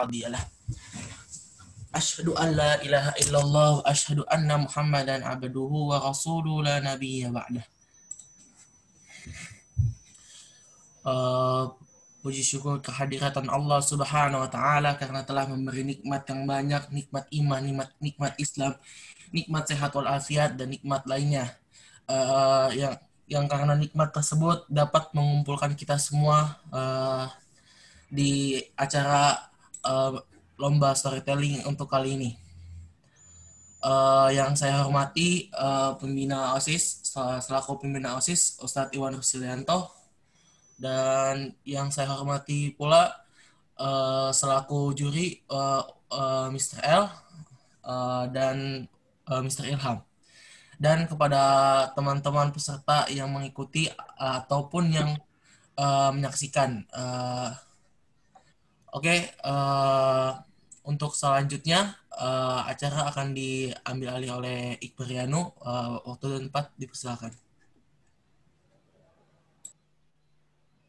هادي له أشهد أن لا إله إلا الله وأشهد أن محمدا عبده ورسوله لا نبي بعده. Puji syukur kehadiran Allah Subhanahu wa taala karena telah memberi nikmat yang banyak, nikmat iman, nikmat Islam, nikmat sehat walafiat dan nikmat lainnya. Yang karena nikmat tersebut dapat mengumpulkan kita semua di acara lomba storytelling untuk kali ini. Yang saya hormati pembina Osis, selaku pembina Osis Ustadz Iwan Rusilianto, dan yang saya hormati pula selaku juri Mr. L dan Mr. Ilham, dan kepada teman-teman peserta yang mengikuti ataupun yang menyaksikan. Untuk selanjutnya acara akan diambil alih oleh Iqbal Rianu. Waktu dan tempat dipersilakan.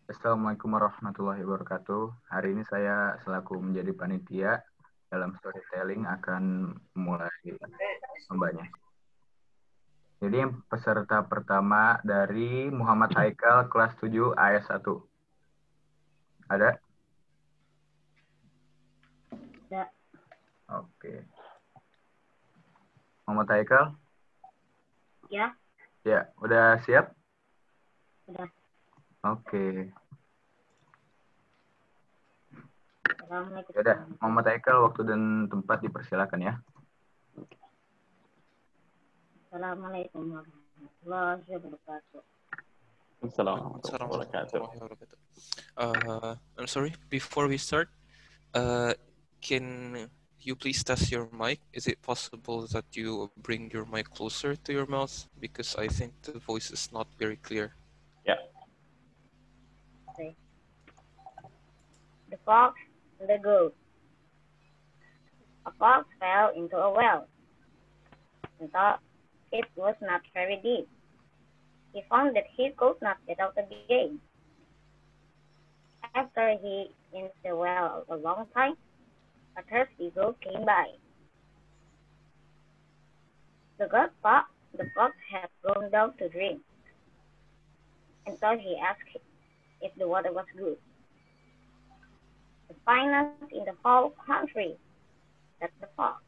Assalamualaikum warahmatullahi wabarakatuh. Hari ini saya selaku menjadi panitia dalam storytelling akan mulai lombanya. Jadi peserta pertama dari Muhammad Haikal kelas 7 AS1. Ada? Ada. Oke. Muhammad Haikal? Ya. Ya, udah siap? Udah. Oke. Assalamualaikum. Yaudah, Muhammad Haikal, waktu dan tempat dipersilakan ya. Assalamualaikum warahmatullahi wabarakatuh. Assalamualaikum warahmatullahi wabarakatuh. I'm sorry, before we start, can you please test your mic? Is it possible that you bring your mic closer to your mouth? Because I think the voice is not very clear. Yeah. Okay. The fox and the goat. A fox fell into a well and thought it was not very deep. He found that he could not get out again. After he in the well a long time, a thirsty goat came by. The goat thought the fox had gone down to drink, and so he asked if the water was good. The finest in the whole country, said the fox.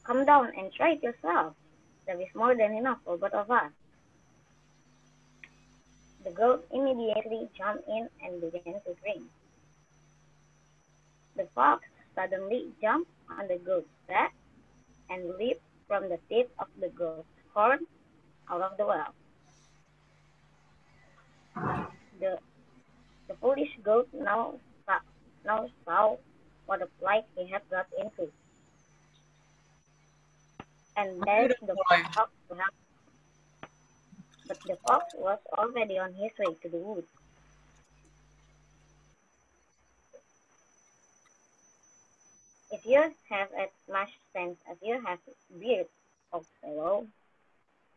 Come down and try it yourself. There is more than enough for both of us. The goat immediately jumped in and began to drink. The fox suddenly jumped on the goat's back and leaped from the tip of the goat's horn out of the well. The foolish goat now saw what a plight he had got into, and begged the fox to help. But the fox was already on his way to the woods. If you have as much sense as you have beard, old fellow,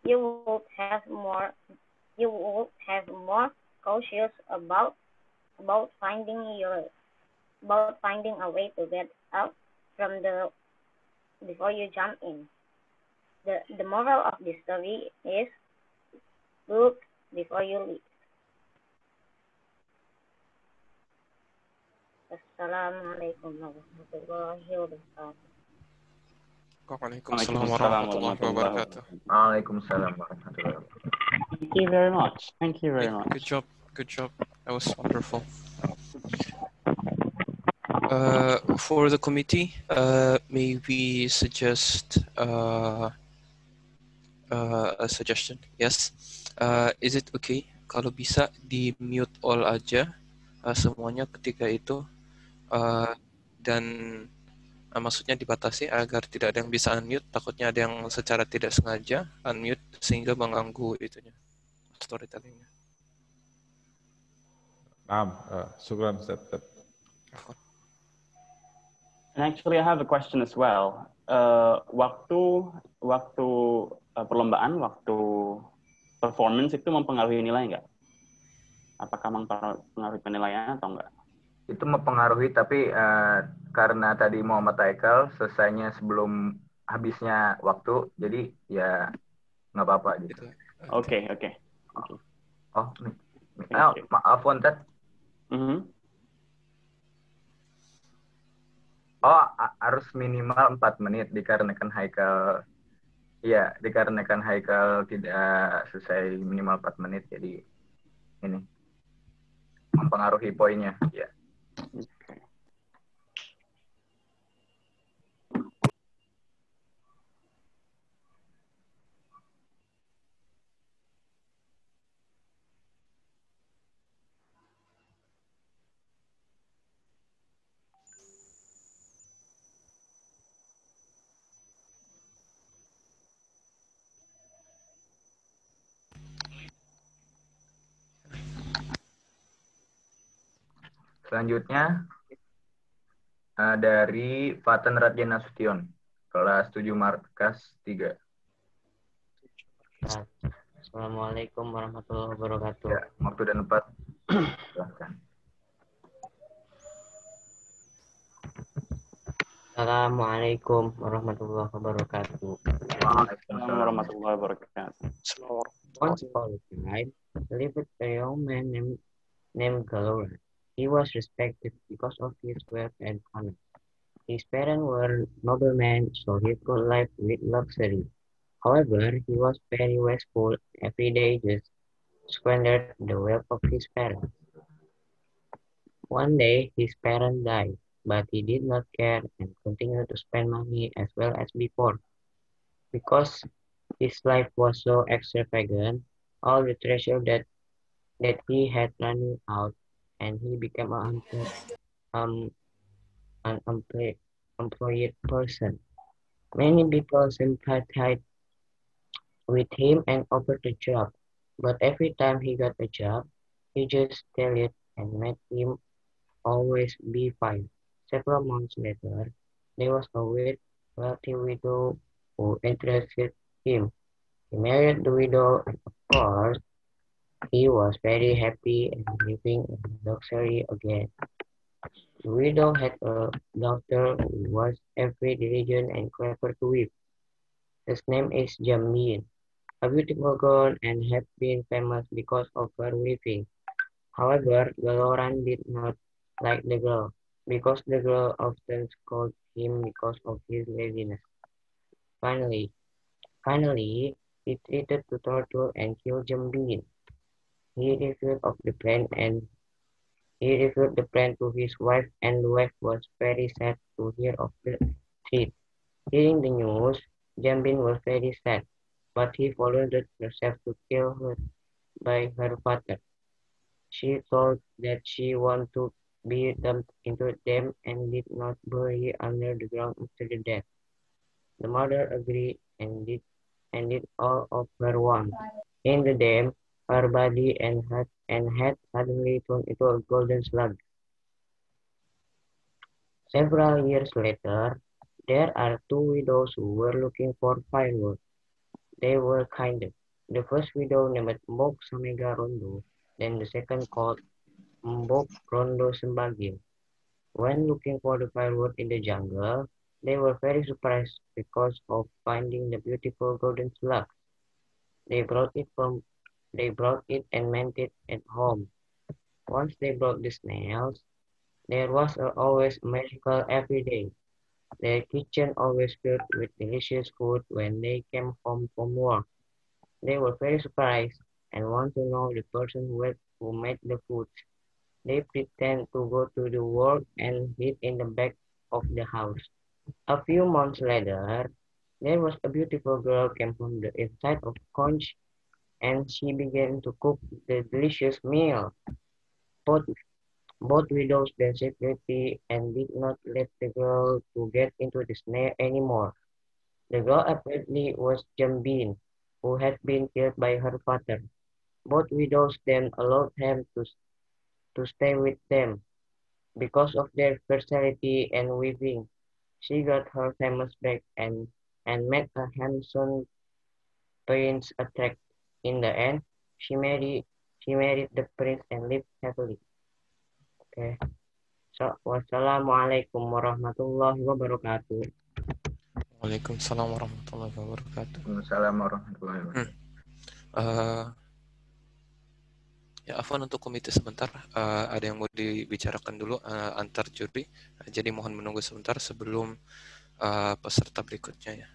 you would have more cautious about finding a way to get out from the before you jump in. The moral of this story is look before you leap. Assalamualaikum warahmatullahi wabarakatuh. Waalaikumsalam warahmatullahi wabarakatuh. Waalaikumsalam warahmatullahi wabarakatuh. Thank you very much. Thank you very much. Good job. Good job. That was wonderful. For the committee, may we suggest a suggestion? Yes. Is it okay kalau bisa di mute all aja semuanya ketika itu, dan maksudnya dibatasi agar tidak ada yang bisa unmute, takutnya ada yang secara tidak sengaja unmute sehingga mengganggu itunya storytellingnya. Syukran Ustaz. And actually, I have a question as well. Waktu perlombaan, waktu performance itu mempengaruhi nilai nggak? Apakah mempengaruhi penilaian atau enggak? itu mempengaruhi, tapi karena tadi Muhammad Haikal selesainya sebelum habisnya waktu, jadi ya nggak apa-apa gitu. Gitu. Okay. Oh, maaf Ted. Oh, harus minimal 4 menit dikarenakan Haikal. Iya, dikarenakan Haikal tidak selesai minimal 4 menit, jadi ini mempengaruhi poinnya. Ya. Okay. Selanjutnya dari Faten Radya Nasution, kelas 7 markas 3. Assalamualaikum warahmatullahi wabarakatuh. Ya, waktu dan tempat. Silahkan. Assalamualaikum warahmatullahi wabarakatuh. Waalaikumsalam warahmatullahi wabarakatuh. Once upon a time, lived a young man named Galora. He was respected because of his wealth and honor. His parents were noblemen, so he could live with luxury. However, he was very wasteful. Every day just squandered the wealth of his parents. One day, his parents died, but he did not care and continued to spend money as well as before. Because his life was so extravagant, all the treasure that he had running out, and he became um, an employed person. Many people sympathized with him and offered a job, but every time he got a job, he just stole it and made him always be fired. Several months later, there was a wealthy widow who interested him. He married the widow, and of course, he was very happy and living in luxury again. The widow had a daughter who was very diligent and clever to weave. His name is Jamil, a beautiful girl and had been famous because of her weaving. However, Galoran did not like the girl, because the girl often scolded him because of his laziness. Finally, he threatened to torture and kill Jambin. He refused of the plan and he revealed the plan to his wife, and the wife was very sad to hear of the threat. Hearing the news, Jambin was very sad, but he volunteered herself to kill her by her father. She thought that she wanted to be dumped into them and did not bury under the ground after the death. The mother agreed and did all of her wants. In the dam, her body and head suddenly turned into a golden slug. Several years later, there are two widows who were looking for firewood. They were kinder. The first widow named Mbok Samega Rondo, then the second called Mbok Rondo Sembagil. When looking for the firewood in the jungle, they were very surprised because of finding the beautiful golden slug. They brought it and made it at home. Once they brought the snails, there was always a miracle every day. Their kitchen always filled with delicious food when they came home from work. They were very surprised and want to know the person who made the food. They pretend to go to the work and hid in the back of the house. A few months later, there was a beautiful girl came from the inside of conch and she began to cook the delicious meal. Both, both widows then secretly and did not let the girl to get into the snare anymore. The girl apparently was Jambin, who had been killed by her father. Both widows then allowed him to stay with them. Because of their versatility and weaving, she got her famous back and made a handsome prince attract. In the end, she married the prince and lived happily. Okay. Wassalamualaikum warahmatullahi wabarakatuh. Waalaikumsalam warahmatullahi wabarakatuh. Waalaikumsalam warahmatullahi wabarakatuh. Eh, Ya, Afwan, untuk komite sebentar, ada yang mau dibicarakan dulu antar juri. Jadi mohon menunggu sebentar sebelum peserta berikutnya ya.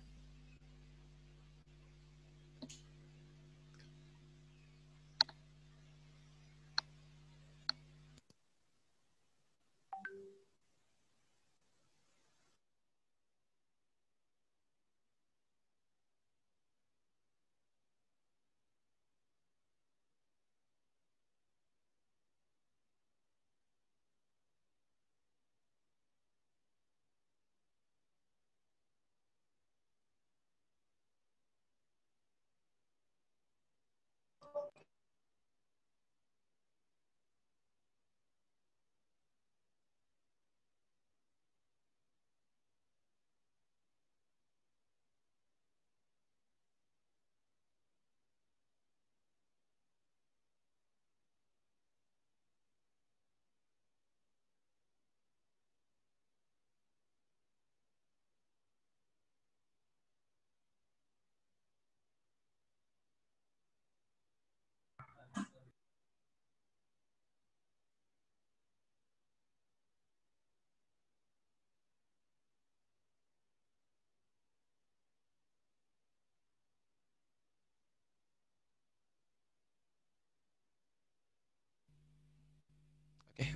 Oke,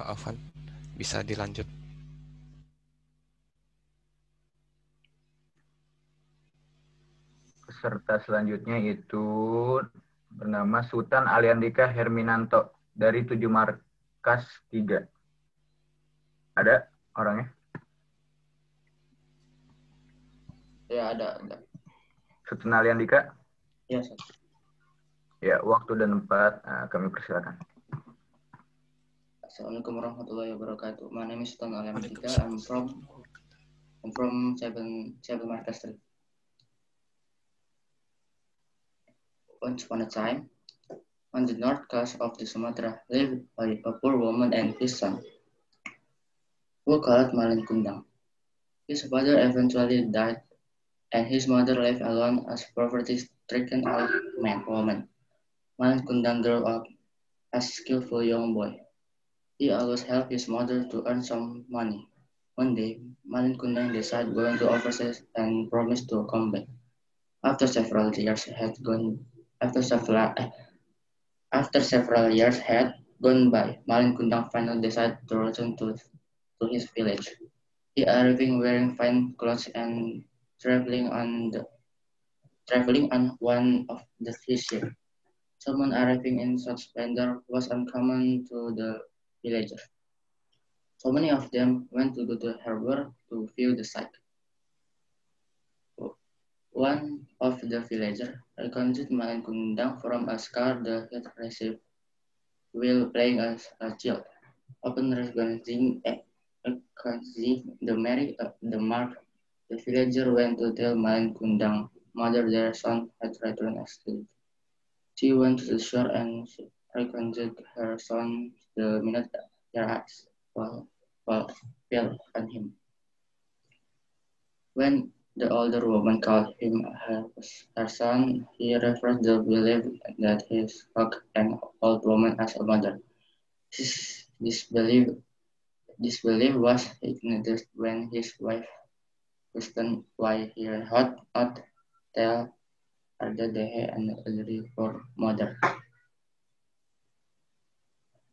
Afwan, bisa dilanjut. Peserta selanjutnya itu bernama Sultan Aliandika Herminanto dari 7 Markas 3. Ada orangnya? Ya, ada. Sultan Aliandika? Ya, Sir. Ya, waktu dan tempat kami persilakan. Assalamualaikum warahmatullahi wabarakatuh. My name is Sultan Aliandika. I'm from 7 Markas 3. Once upon a time, on the north coast of the Sumatra lived a poor woman and his son, who called Malin Kundang. His father eventually died, and his mother left alone as poverty-stricken old woman. Malin Kundang grew up as a skillful young boy. He always helped his mother to earn some money. One day, Malin Kundang decided going to overseas and promised to come back. After several years had gone by, Malin Kundang finally decided to return to his village. He arriving wearing fine clothes and traveling on one of his ships. Someone arriving in such splendor was uncommon to the villagers. So many of them went to go to the harbor to view the sight. One of the villagers recognized Malin Kundang from a scar the head received while playing as a child. Upon recognizing the mark, the villager went to tell Malin Kundang mother their son had returned as killed. She went to the shore and recognized her son the minute her eyes fell on him. When the older woman called him her son, he refused the belief that he struck an old woman as a mother. This belief was ignited when his wife questioned why he had not tell her that they had an elderly for mother.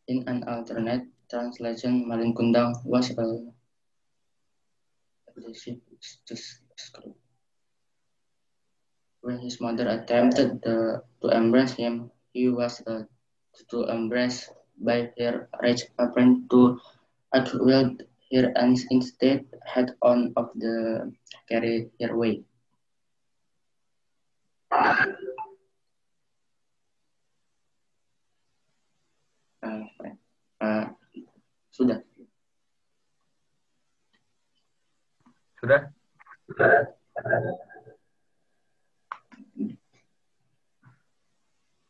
In an alternate translation, Malin Kundang was when his mother attempted to embrace him, he was to embrace by her rage apparent to outwield her and instead head on of the carry her way. Sudah. Sudah?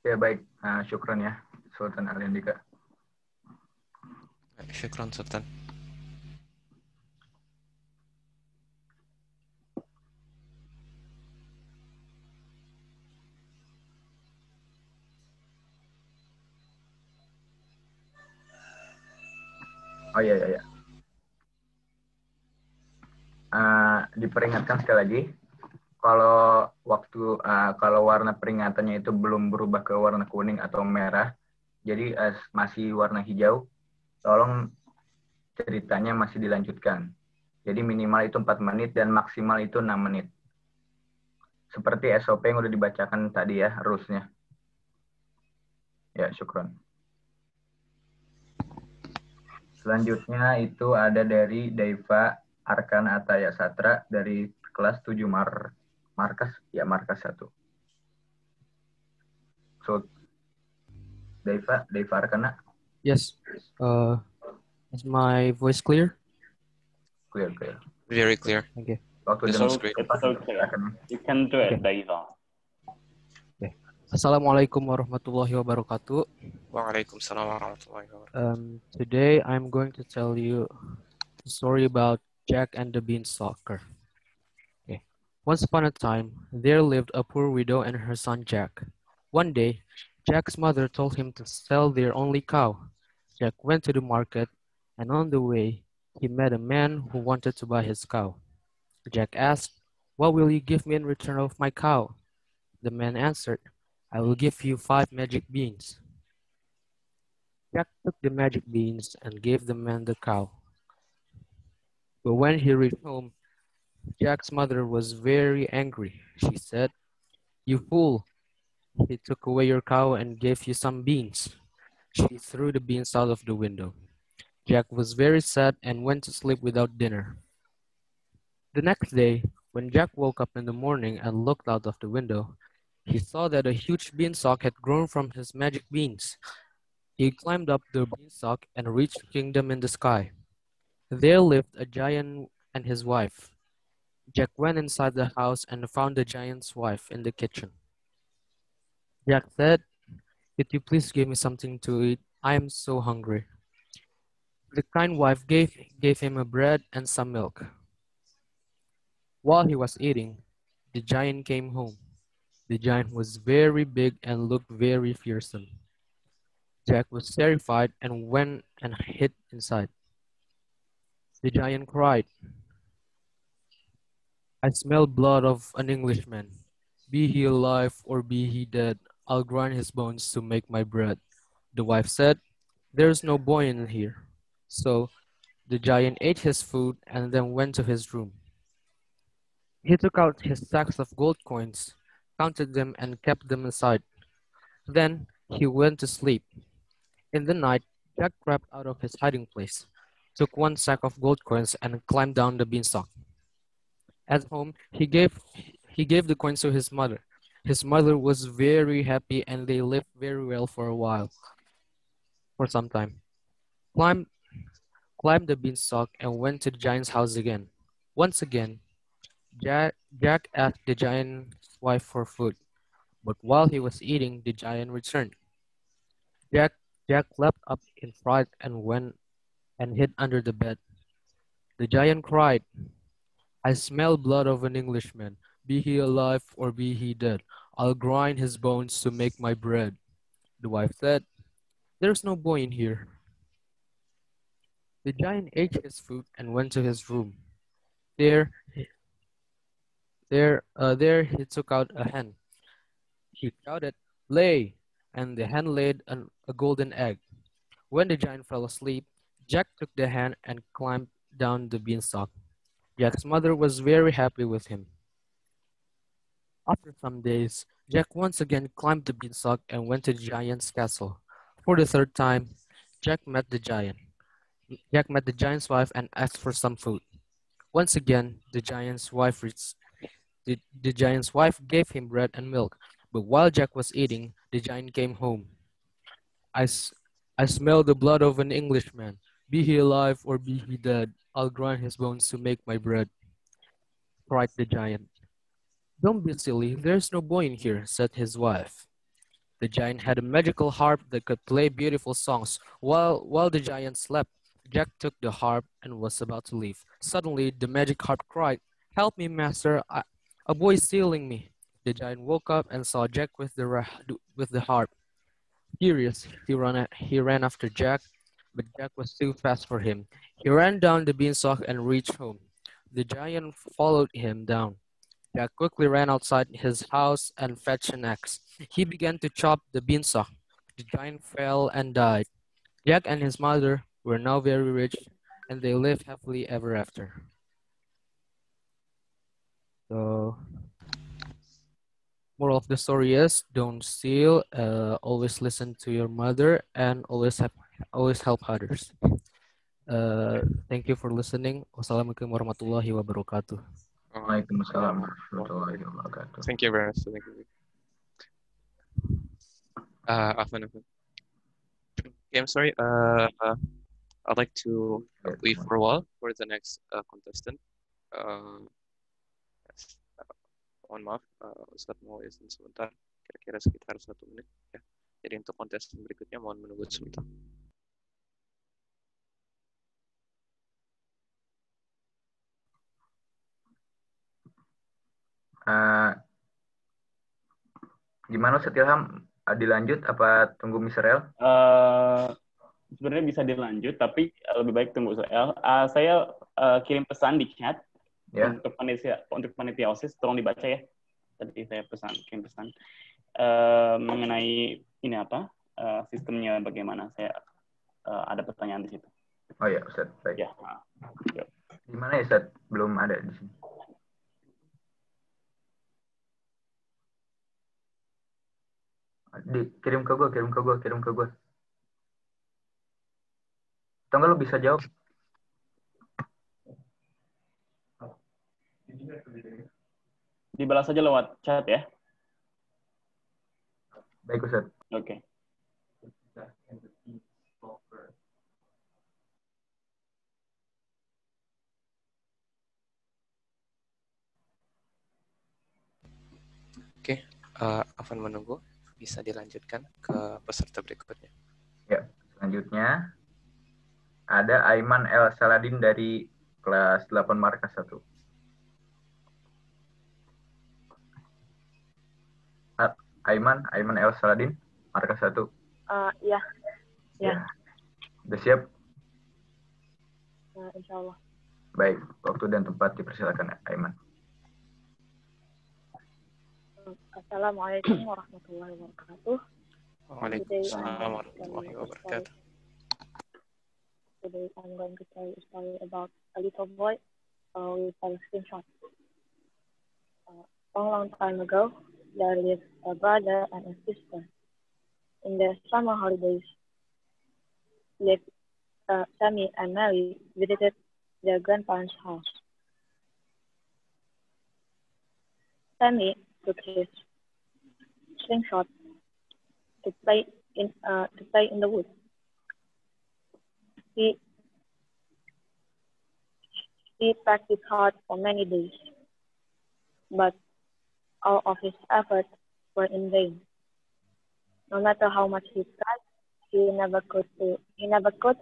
Ya, baik. Syukran ya, Sultan Aliandika. Syukran, Sultan. Oh iya, iya, iya. Diperingatkan sekali lagi, kalau kalau warna peringatannya itu belum berubah ke warna kuning atau merah, jadi masih warna hijau, tolong ceritanya masih dilanjutkan. Jadi minimal itu 4 menit dan maksimal itu 6 menit. Seperti SOP yang udah dibacakan tadi ya, rules-nya. Ya, syukron. Selanjutnya itu ada dari Daiva Arkana Ataya Satra dari kelas 7 markas 1. So, Daiva Arkana. Yes. Is my voice clear? Clear. Very clear. Okay. Waktu This dan was great. It's so clear. You can do it, Daiva. Okay. Assalamualaikum warahmatullahi wabarakatuh. Waalaikumsalam warahmatullahi wabarakatuh. Today I'm going to tell you a story about Jack and the Beanstalk. Okay. Once upon a time, there lived a poor widow and her son Jack. One day, Jack's mother told him to sell their only cow. Jack went to the market, and on the way, he met a man who wanted to buy his cow. Jack asked, "What will you give me in return of my cow?" The man answered, "I will give you 5 magic beans." Jack took the magic beans and gave the man the cow. But when he reached home, Jack's mother was very angry. She said, "You fool, he took away your cow and gave you some beans." She threw the beans out of the window. Jack was very sad and went to sleep without dinner. The next day, when Jack woke up in the morning and looked out of the window, he saw that a huge beanstalk had grown from his magic beans. He climbed up the beanstalk and reached a kingdom in the sky. There lived a giant and his wife. Jack went inside the house and found the giant's wife in the kitchen. Jack said, "Could you please give me something to eat? I am so hungry." The kind wife gave him a bread and some milk. While he was eating, the giant came home. The giant was very big and looked very fearsome. Jack was terrified and went and hid inside. The giant cried, "I smell blood of an Englishman. Be he alive or be he dead, I'll grind his bones to make my bread." The wife said, "There's no boy in here." So the giant ate his food and then went to his room. He took out his sacks of gold coins, counted them and kept them inside. Then he went to sleep. In the night, Jack crept out of his hiding place, took 1 sack of gold coins and climbed down the beanstalk. At home, he gave the coins to his mother. His mother was very happy and they lived very well for some time. Climbed the beanstalk and went to the giant's house again. Once again, Jack asked the giant's wife for food, but while he was eating, the giant returned. Jack leapt up in fright and went and hid under the bed. The giant cried, "I smell blood of an Englishman. Be he alive or be he dead, I'll grind his bones to make my bread." The wife said, "There's no boy in here." The giant ate his food and went to his room. There he took out a hen. He shouted, "Lay!" and the hen laid a golden egg. When the giant fell asleep, Jack took the hen and climbed down the beanstalk. Jack's mother was very happy with him. After some days, Jack once again climbed the beanstalk and went to the giant's castle. For the third time, Jack met the giant. Jack met the giant's wife and asked for some food. Once again, the giant's wife gave him bread and milk. But while Jack was eating, the giant came home. I smell the blood of an Englishman. Be he alive or be he dead, I'll grind his bones to make my bread," cried the giant. "Don't be silly, there's no boy in here," said his wife. The giant had a magical harp that could play beautiful songs while the giant slept. Jack took the harp and was about to leave. Suddenly, the magic harp cried, "Help me, master! A boy is stealing me!" The giant woke up and saw Jack with the harp. Furious, he ran after Jack, but Jack was too fast for him. He ran down the beanstalk and reached home. The giant followed him down. Jack quickly ran outside his house and fetched an axe. He began to chop the beanstalk. The giant fell and died. Jack and his mother were now very rich, and they lived happily ever after. So, moral of the story is don't steal, always listen to your mother, and always help others. Thank you for listening. Wassalamualaikum warahmatullahi wabarakatuh. Waalaikumsalam warahmatullahi wabarakatuh. Thank you very much. Thank you. Afan. Okay, I'm sorry. I'd like to wait for a while for the next contestant. Yes. Mohon maaf, Ustadz mau izin sebentar, kira-kira sekitar 1 menit. Ya. Jadi untuk kontestan berikutnya mohon menunggu sebentar. Gimana Ustadz Ilham? Dilanjut apa tunggu Mr. L? Sebenarnya bisa dilanjut, tapi lebih baik tunggu soal. Saya kirim pesan di chat untuk panitia OSIS, tolong dibaca ya. Tadi saya kirim pesan mengenai ini apa sistemnya bagaimana. Saya ada pertanyaan di situ. Oh ya Ustaz, baik. Ya. Gimana ya Ustaz? Belum ada di sini. Kirim ke gue. Atau enggak lo bisa jawab? Dibalas saja lewat chat ya. Baik Ustaz. Oke. Oke, Afan menunggu. Bisa dilanjutkan ke peserta berikutnya. Ya, selanjutnya ada Aiman El Saladin dari kelas 8 markas 1. Aiman El Saladin, markas 1. Iya. Ya. Udah siap? Insya Allah. Baik, waktu dan tempat dipersilakan Aiman. Assalamualaikum warahmatullahi wabarakatuh. Waalaikumsalam warahmatullahi wabarakatuh. Today I'm going to tell you a story about a little boy with a screenshot. A long time ago, there lived a brother and a sister. In the summer holidays, Sammy and Mary visited their grandparents' house. Sammy took his slingshot to play in the woods. He practiced hard for many days, but all of his efforts were in vain. No matter how much he tried, he never could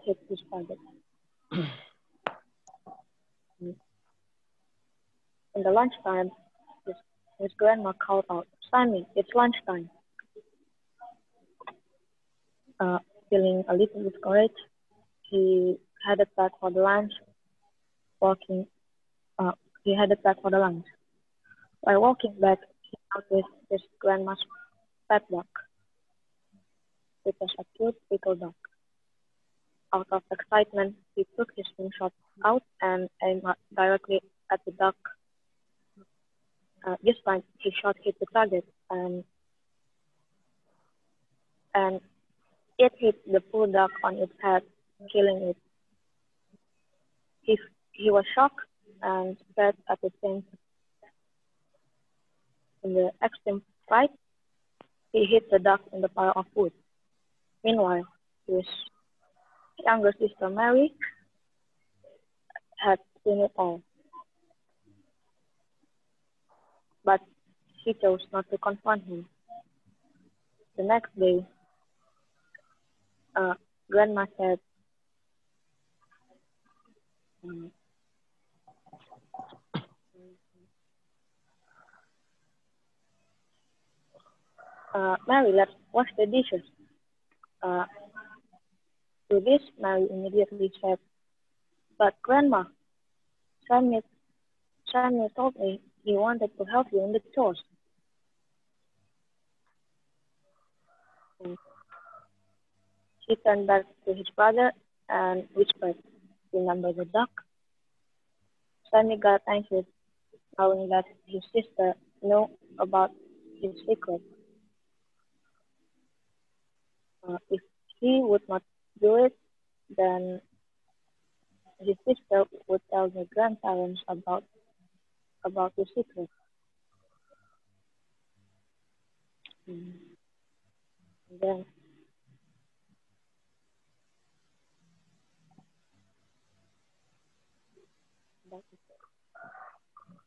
hit his target. In the lunchtime, his grandma called out, "Sammy, it's lunchtime." Feeling a little discouraged, he headed back for the lunch. While walking back, he noticed his grandma's pet dog. It was a cute little dog. Out of excitement, he took his slingshot out and aimed directly at the dog. This time, his shot hit the target, and it hit the poor dog on its head, killing it. He was shocked and scared at the same time. In the extreme fright, he hit the dog in the pile of wood. Meanwhile, his younger sister Mary had seen it all, but she chose not to confront him. The next day, Grandma said, Mm. Mary, let's wash the dishes. Uh, to this, Mary immediately said, "But Grandma, Sammy, Sammy told me he wanted to help you in the chores." Mm. He turned back to his brother and whispered, "Remember the duck?" Sammy got anxious, knowing that his sister knew about his secret. If he would not do it, then his sister would tell the grandparents about the secret. Mm. And then,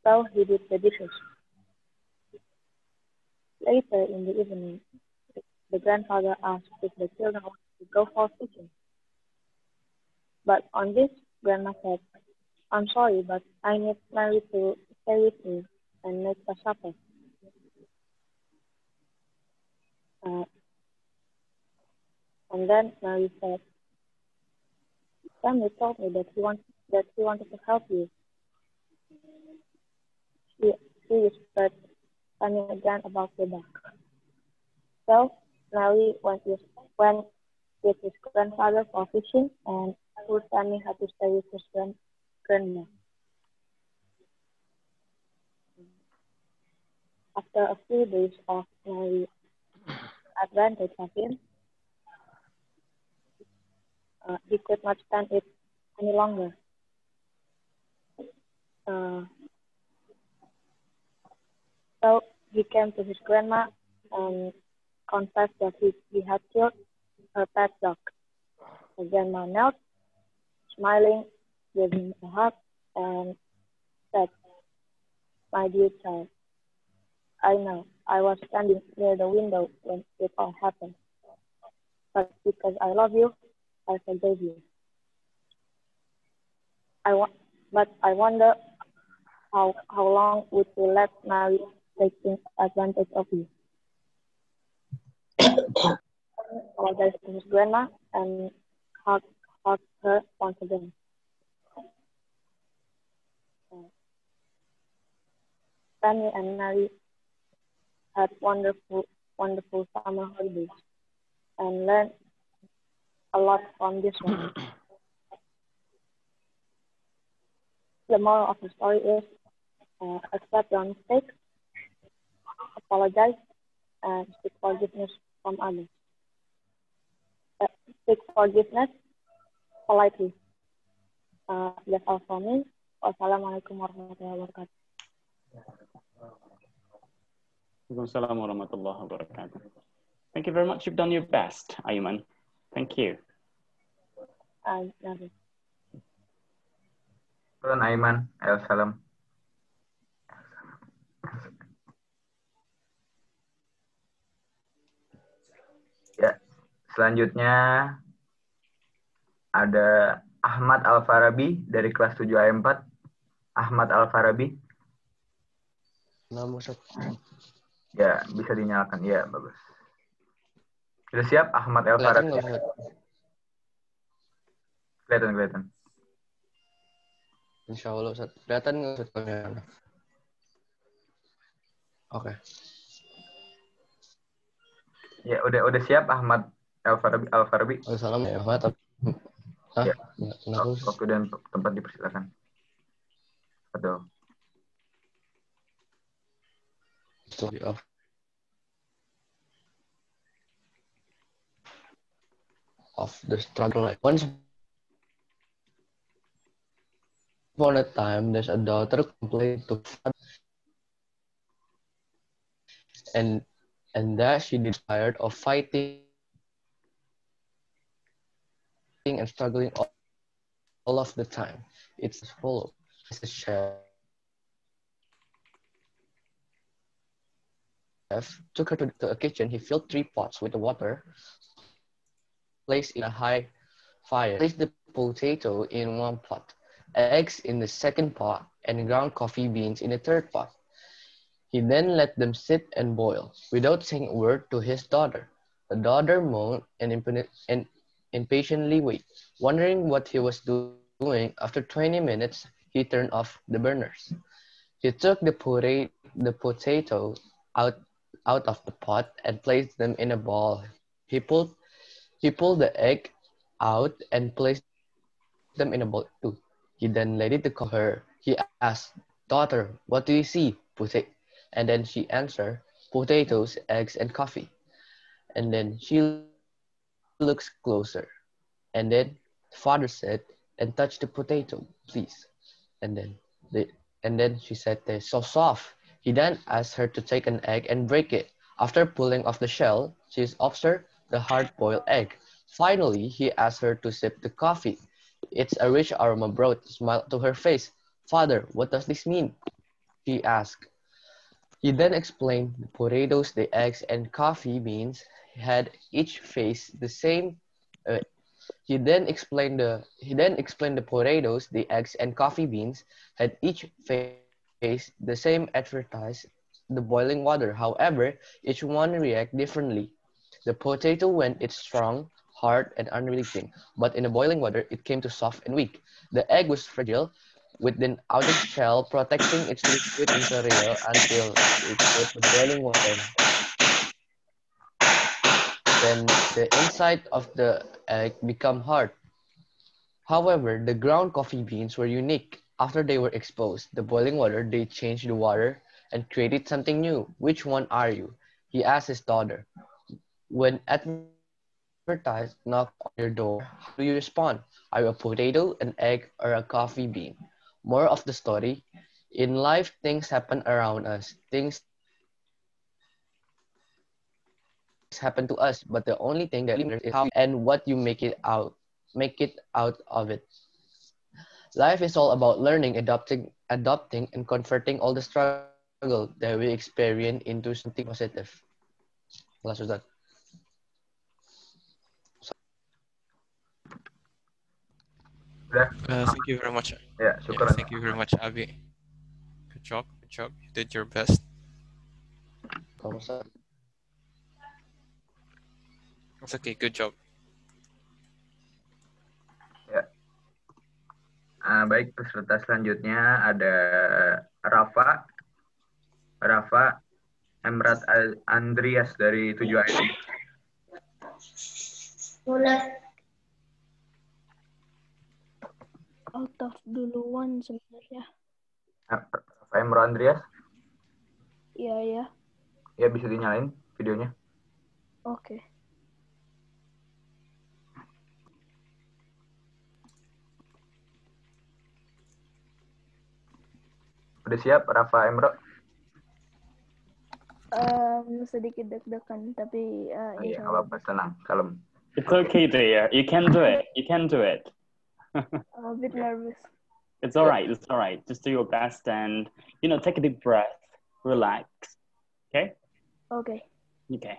so he did the dishes. Later in the evening, the grandfather asked if the children wanted to go for fishing. But on this, Grandma said, "I'm sorry, but I need Mary to stay with me and make the supper." Uh, and then Mary said, "Sammy told me that he wanted to help you." She, she whispered Sammy again about the duck. So Mary went with his grandfather for fishing, and poor Sammy had to stay with his grandma. After a few days of Mary's advantage of him, he could not stand it any longer. Uh, so he came to his grandma and confessed that he had killed her pet dog. The grandma knelt, smiling, gave him a hug, and said, "My dear child, I know I was standing near the window when it all happened, but because I love you, I forgave you. But I wonder how long would you let Mary take advantage of you?" Apologized to his grandma and hugged, hugged her once again. Fanny and Mary had wonderful summer holidays and learned a lot from this one. The moral of the story is accept your mistakes, apologize, and seek forgiveness from others. Seek forgiveness politely. That's all from me. Wassalamualaikum warahmatullahi wabarakatuh. Waalaikumsalam warahmatullahi wabarakatuh. Thank you very much. You've done your best, Ayman. Thank you. Tuan Aiman, salam. Ya, selanjutnya ada Ahmad Al-Farabi dari kelas 7 A4. Ahmad Al-Farabi. Nama Ustaz. Ya, bisa dinyalakan. Ya, bagus. Sudah siap Ahmad Al-Farabi? Kelihatan. Insya Allah Ustaz. Kelihatan nggak Ustaz? Oke. Ya, udah siap Ahmad Al-Farabi. Salam ya Ahmad. Ya. Waktu dan tempat dipersilakan. Betul. Story of the struggle. Once upon a time, there's a daughter complained to father, and that she is tired of fighting and struggling all of the time. It's follow. As a chef took her to a kitchen. He filled 3 pots with the water, placed in a high fire, placed the potato in one pot, eggs in the second pot, and ground coffee beans in the third pot. He then let them sit and boil, without saying a word to his daughter. The daughter moaned and impatiently waited, wondering what he was doing. After 20 minutes, he turned off the burners. He took the potato out, out of the pot and placed them in a bowl. He pulled, he pulled the egg out and placed them in a bowl too. He then let it to her. He asked, "Daughter, what do you see?" And then she answered, "Potatoes, eggs, and coffee." And then she looks closer. And then the father said, "And touch the potato, please." And then she said, "They're so soft." He then asked her to take an egg and break it. After pulling off the shell, she observed the hard-boiled egg. Finally, he asked her to sip the coffee. Its a rich aroma brought a smile to her face. "Father, what does this mean?" she asked. He then explained the potatoes, the eggs, and coffee beans had each faced the same. Uh, he then explained the potatoes, the eggs, and coffee beans had each faced the same advertised the boiling water. However, each one react differently. The potato when it's strong, hard, and unrelenting, but in the boiling water it came to soft and weak. The egg was fragile, with an outer shell protecting its liquid interior until it hit the boiling water. Then the inside of the egg became hard. However, the ground coffee beans were unique. After they were exposed to boiling water, they changed the water and created something new. "Which one are you?" he asked his daughter. When advertised knock on your door, how do you respond? Are you a potato, an egg, or a coffee bean? More of the story. In life, things happen around us. Things happen to us, but the only thing that really matters is how you react to it and what you make it out of it. Life is all about learning, adopting, and converting all the struggle that we experience into something positive. Kelas Ustaz. Udah. Thank you very much. Ya, Yeah, syukuran. thank you very much, Abi. Good job, good job. You did your best. Kalau Ustaz. It's okay, good job. Ya. Baik, peserta selanjutnya ada Rafa Emrat Andreas dari 7 AM. Out of duluan sebenarnya. Rafa Emrat Andreas? Iya, ya. Ya, bisa dinyalain videonya. Oke. Udah siap, Rafa Emro? Sedikit deg-degan, tapi Iya, insya nggak Allah. apa-apa, tenang, kalem. It's okay, dear. You can do it. You can do it. I'm a bit nervous. It's all right. It's all right. Just do your best and, take a deep breath. Relax. Okay? Okay. Okay.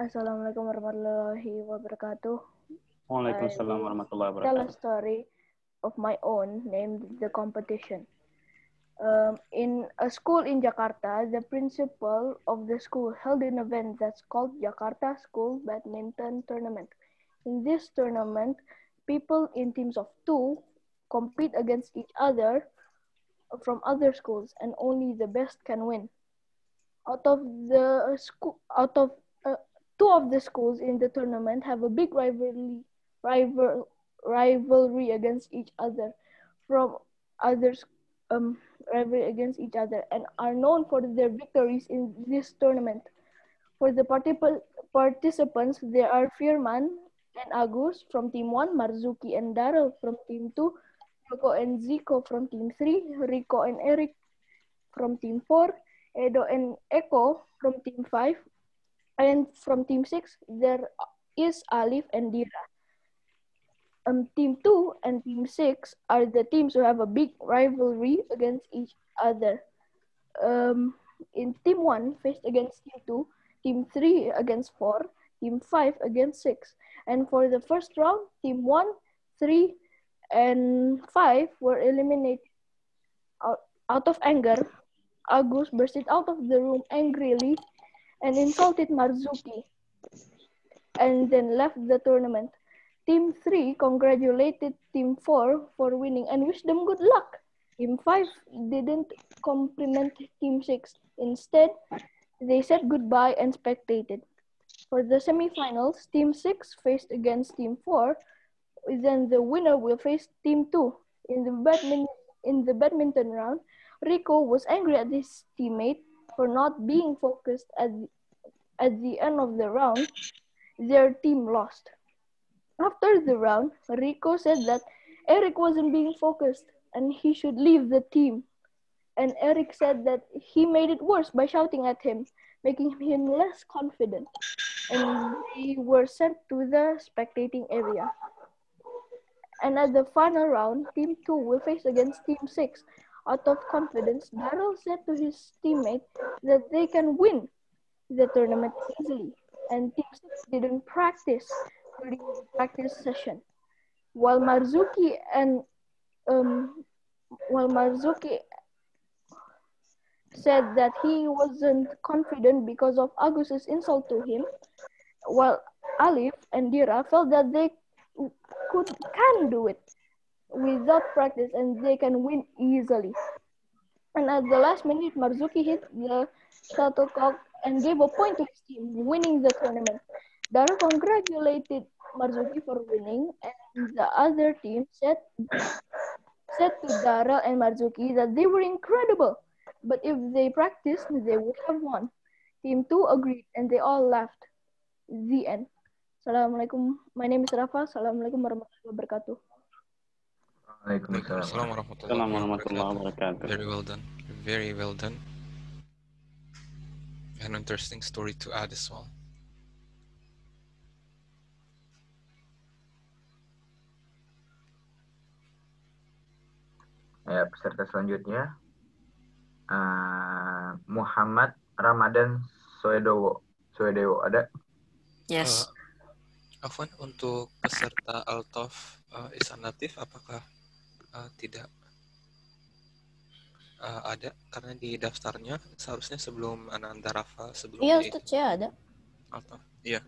Assalamualaikum warahmatullahi wabarakatuh. Waalaikumsalam warahmatullahi Tell a wabarakatuh. story of my own named The Competition. In a school in Jakarta, the principal of the school held an event that's called Jakarta School Badminton Tournament. In this tournament, people in teams of 2 compete against each other from other schools, and only the best can win. Out of 2 of the schools in the tournament have a big rivalry against each other and are known for their victories in this tournament. For the participants, there are Firman and Agus from team 1, Marzuki and Daryl from team 2, Yoko and Zico from team 3, Rico and Eric from team 4, Edo and Eko from team 5, and from team 6, there is Alif and Dira. Team 2 and team 6 are the teams who have a big rivalry against each other. In team 1 faced against team 2, team 3 against 4, team 5 against 6. And for the first round, team 1, 3, and 5 were eliminated. Out of anger, Agus burst out of the room angrily and insulted Marzuki, and then left the tournament. Team 3 congratulated Team 4 for winning and wished them good luck. Team 5 didn't compliment Team 6. Instead, they said goodbye and spectated. For the semifinals, Team 6 faced against Team 4. Then the winner will face Team 2. In the badminton round, Rico was angry at his teammate for not being focused at the end of the round. Their team lost. After the round, Rico said that Eric wasn't being focused and he should leave the team. And Eric said that he made it worse by shouting at him, making him less confident. And they were sent to the spectating area. And at the final round, Team 2 will face against Team 6. Out of confidence, Daryl said to his teammate that they can win the tournament easily. And Team 6 didn't practice during the practice session. While Marzuki said that he wasn't confident because of Agus's insult to him, while Alif and Dira felt that they can do it without practice and they can win easily. And at the last minute, Marzuki hit the shuttlecock and gave a point to his team, winning the tournament. Dara congratulated Marzuki for winning, and the other team said to Dara and Marzuki that they were incredible, but if they practiced, they would have won. Team 2 agreed, and they all laughed. The end. Assalamualaikum. My name is Rafa. Assalamualaikum warahmatullahi wabarakatuh. Waalaikumsalam warahmatullahi wabarakatuh. Very well done. Very well done. An interesting story to add as well. Ya, peserta selanjutnya Muhammad Ramadan Soedewo ada? Yes. Afwan, untuk peserta Altaf Ihsan Latif apakah tidak ada? Karena di daftarnya seharusnya sebelum Ananda Rafa sebelum Iya Ustaz, saya ada. Altaf. Iya.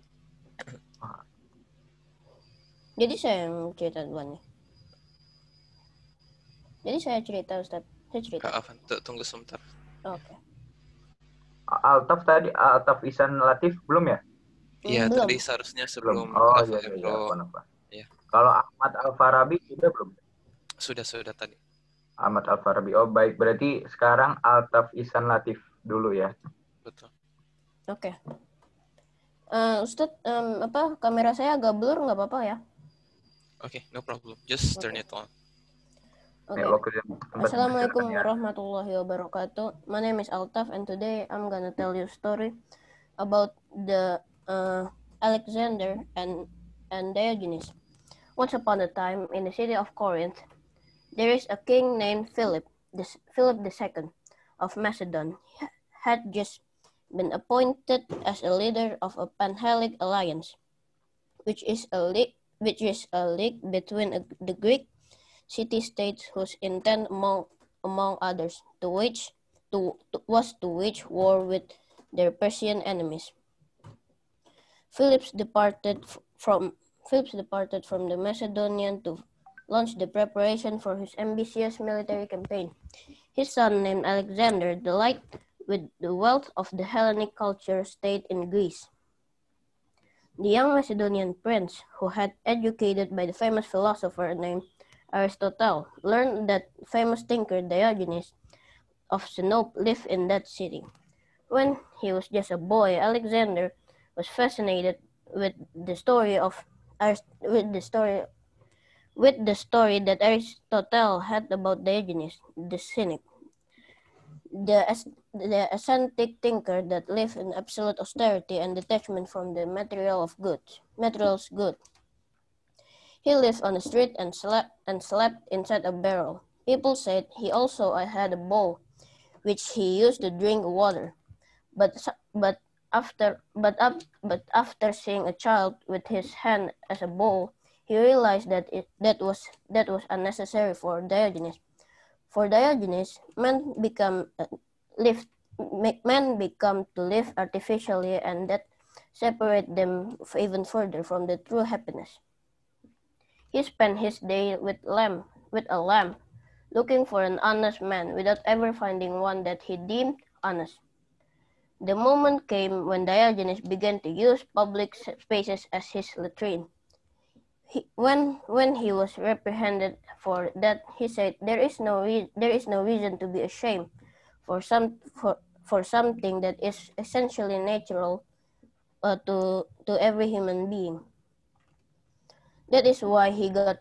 Jadi saya yang cerita duluan nih. Jadi saya cerita Ustaz. Saya cerita. Afwan, tunggu sebentar. Oke. Altaf Ihsan Latif belum ya? Iya, tadi seharusnya sebelum Oh Rafa iya, apa? Iya. Kalau Ahmad Al-Farabi sudah belum? Sudah tadi. Ahmad Al-Farabi. Oh baik, berarti sekarang Altaf Ihsan Latif dulu ya. Betul. Oke. Ustaz, kamera saya agak blur, nggak apa-apa ya? Oke, no problem. Just turn it on. Okay. Assalamualaikum warahmatullahi wabarakatuh. My name is Altaf and today I'm gonna tell you a story about the Alexander and Diogenes. Once upon a time in the city of Corinth, there is a king named Philip II of Macedon. He had just been appointed as a leader of a Panhellenic alliance, which is a league between the Greek city-states whose intent, among others, was to wage war with their Persian enemies. Philip departed from the Macedonian to launch the preparation for his ambitious military campaign. His son, named Alexander, delighted with the wealth of the Hellenic culture, stayed in Greece. The young Macedonian prince, who had educated by the famous philosopher named Aristotle, learned that famous thinker Diogenes of Sinope lived in that city. When he was just a boy, Alexander was fascinated with the story that Aristotle had about Diogenes the Cynic, the ascetic thinker that lived in absolute austerity and detachment from the material's good. He lived on the street and slept inside a barrel. People said he also had a bowl, which he used to drink water. But after seeing a child with his hand as a bowl, He realized that was unnecessary for Diogenes. For Diogenes, men become to live artificially, and that separate them even further from the true happiness. He spent his day with a lamp, looking for an honest man without ever finding one that he deemed honest. The moment came when Diogenes began to use public spaces as his latrine. When he was reprehended for that, he said, there is no reason to be ashamed for something that is essentially natural to every human being. That is why he got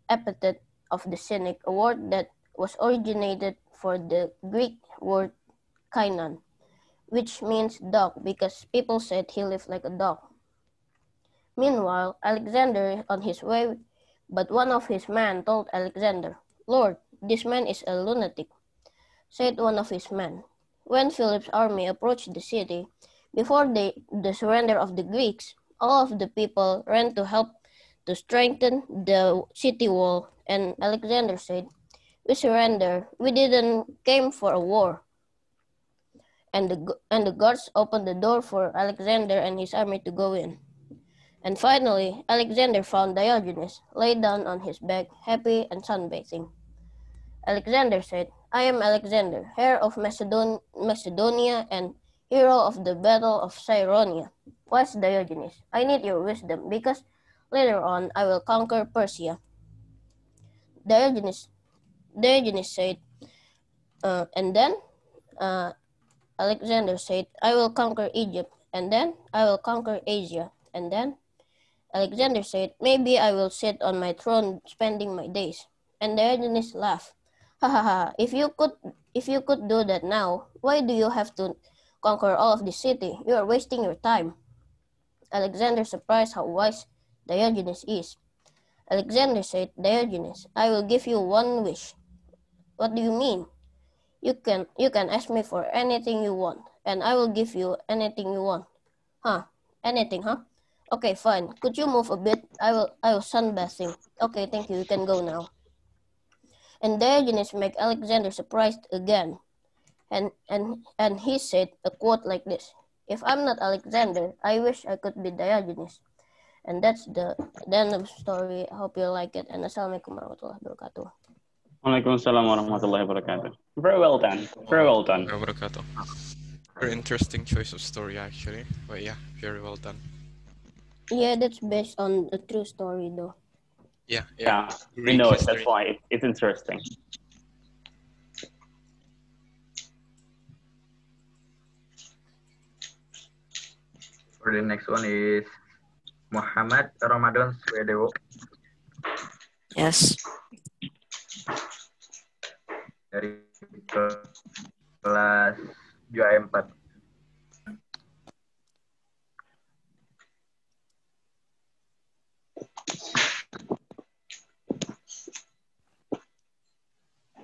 epithet of the cynic, a word that was originated for the Greek word kainon, which means dog, because people said he lived like a dog. Meanwhile, Alexander on his way, but one of his men told Alexander, Lord, this man is a lunatic. Said one of his men. When Philip's army approached the city, before the surrender of the Greeks, all of the people ran to help to strengthen the city wall, and Alexander said, we surrender. We didn't came for a war. And the guards opened the door for Alexander and his army to go in. And finally, Alexander found Diogenes, laid down on his back, happy and sunbathing. Alexander said, I am Alexander, heir of Macedonia and hero of the battle of Cyronia. Wise Diogenes, I need your wisdom, because later on I will conquer Persia. Diogenes said, and then Alexander said, I will conquer Egypt, and then I will conquer Asia, and then Alexander said, maybe I will sit on my throne spending my days. And Diogenes laughed. Ha ha ha, if you could do that now, why do you have to conquer all of the city? You are wasting your time. Alexander surprised how wise Diogenes is. Alexander said, Diogenes, I will give you one wish. What do you mean? You can ask me for anything you want, and I will give you anything you want. Huh? Anything, huh? Okay, fine. Could you move a bit? I will sunbathing. Okay, thank you. You can go now. And Diogenes made Alexander surprised again. And he said a quote like this. If I'm not Alexander, I wish I could be Diogenes. And that's the end of the story. I hope you like it. And Assalamualaikum warahmatullahi wabarakatuh. Waalaikumsalam warahmatullahi wabarakatuh. Very well done. Very well done. Very interesting choice of story, actually. But yeah, very well done. Yeah, that's based on a true story, though. Yeah. We know it. That's why it's interesting. For the next one is Muhammad Ramadan Swedewo. Yes. Dari kelas JUA 4.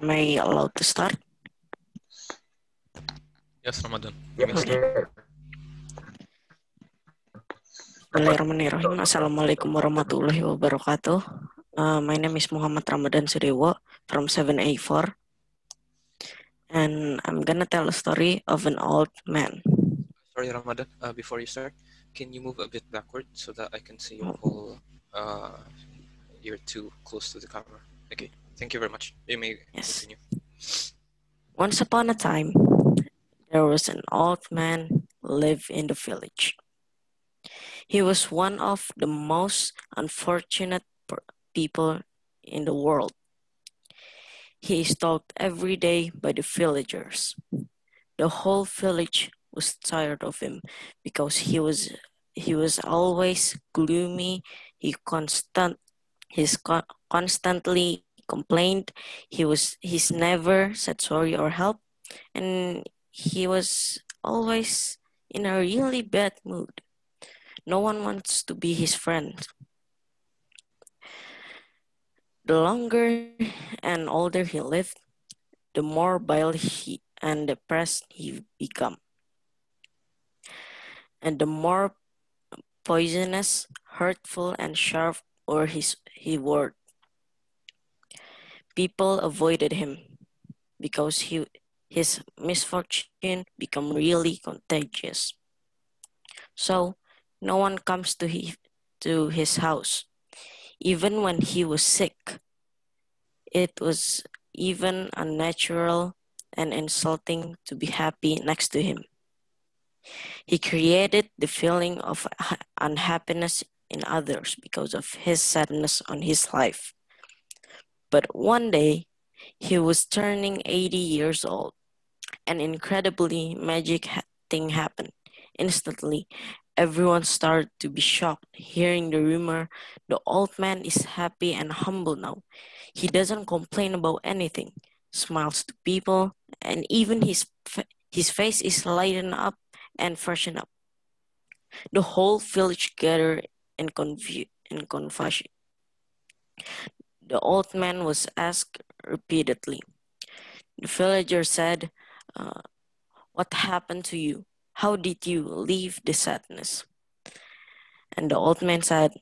Am I allowed to start? Yes, Ramadan. Bismillahirrahmanirrahim. Assalamualaikum warahmatullahi wabarakatuh. My name is Muhammad Ramadan Sudewo from 7A4. And I'm gonna tell a story of an old man. Sorry, Ramadan. Before you start, can you move a bit backward so that I can see your whole... you're too close to the camera. Okay, thank you very much. You may continue. Once upon a time, there was an old man who lived in the village. He was one of the most unfortunate people in the world. He is stalked every day by the villagers. The whole village was tired of him because he was always gloomy. He's constantly complained. He's never said sorry or help, and he was always in a really bad mood. No one wants to be his friend. The longer and older he lived, the more vile and depressed he became, and the more poisonous, hurtful, and sharp or he worked. People avoided him because his misfortune became really contagious. So no one comes to his house. Even when he was sick, it was even unnatural and insulting to be happy next to him. He created the feeling of unhappiness in others because of his sadness on his life. But one day, he was turning 80 years old. An incredibly magic thing happened. Instantly, everyone started to be shocked hearing the rumor. The old man is happy and humble now. He doesn't complain about anything, smiles to people, and even his face is lightened up and freshened up. The whole village gathered in confusion. The old man was asked repeatedly. The villager said, "What happened to you? How did you leave the sadness?" And the old man said,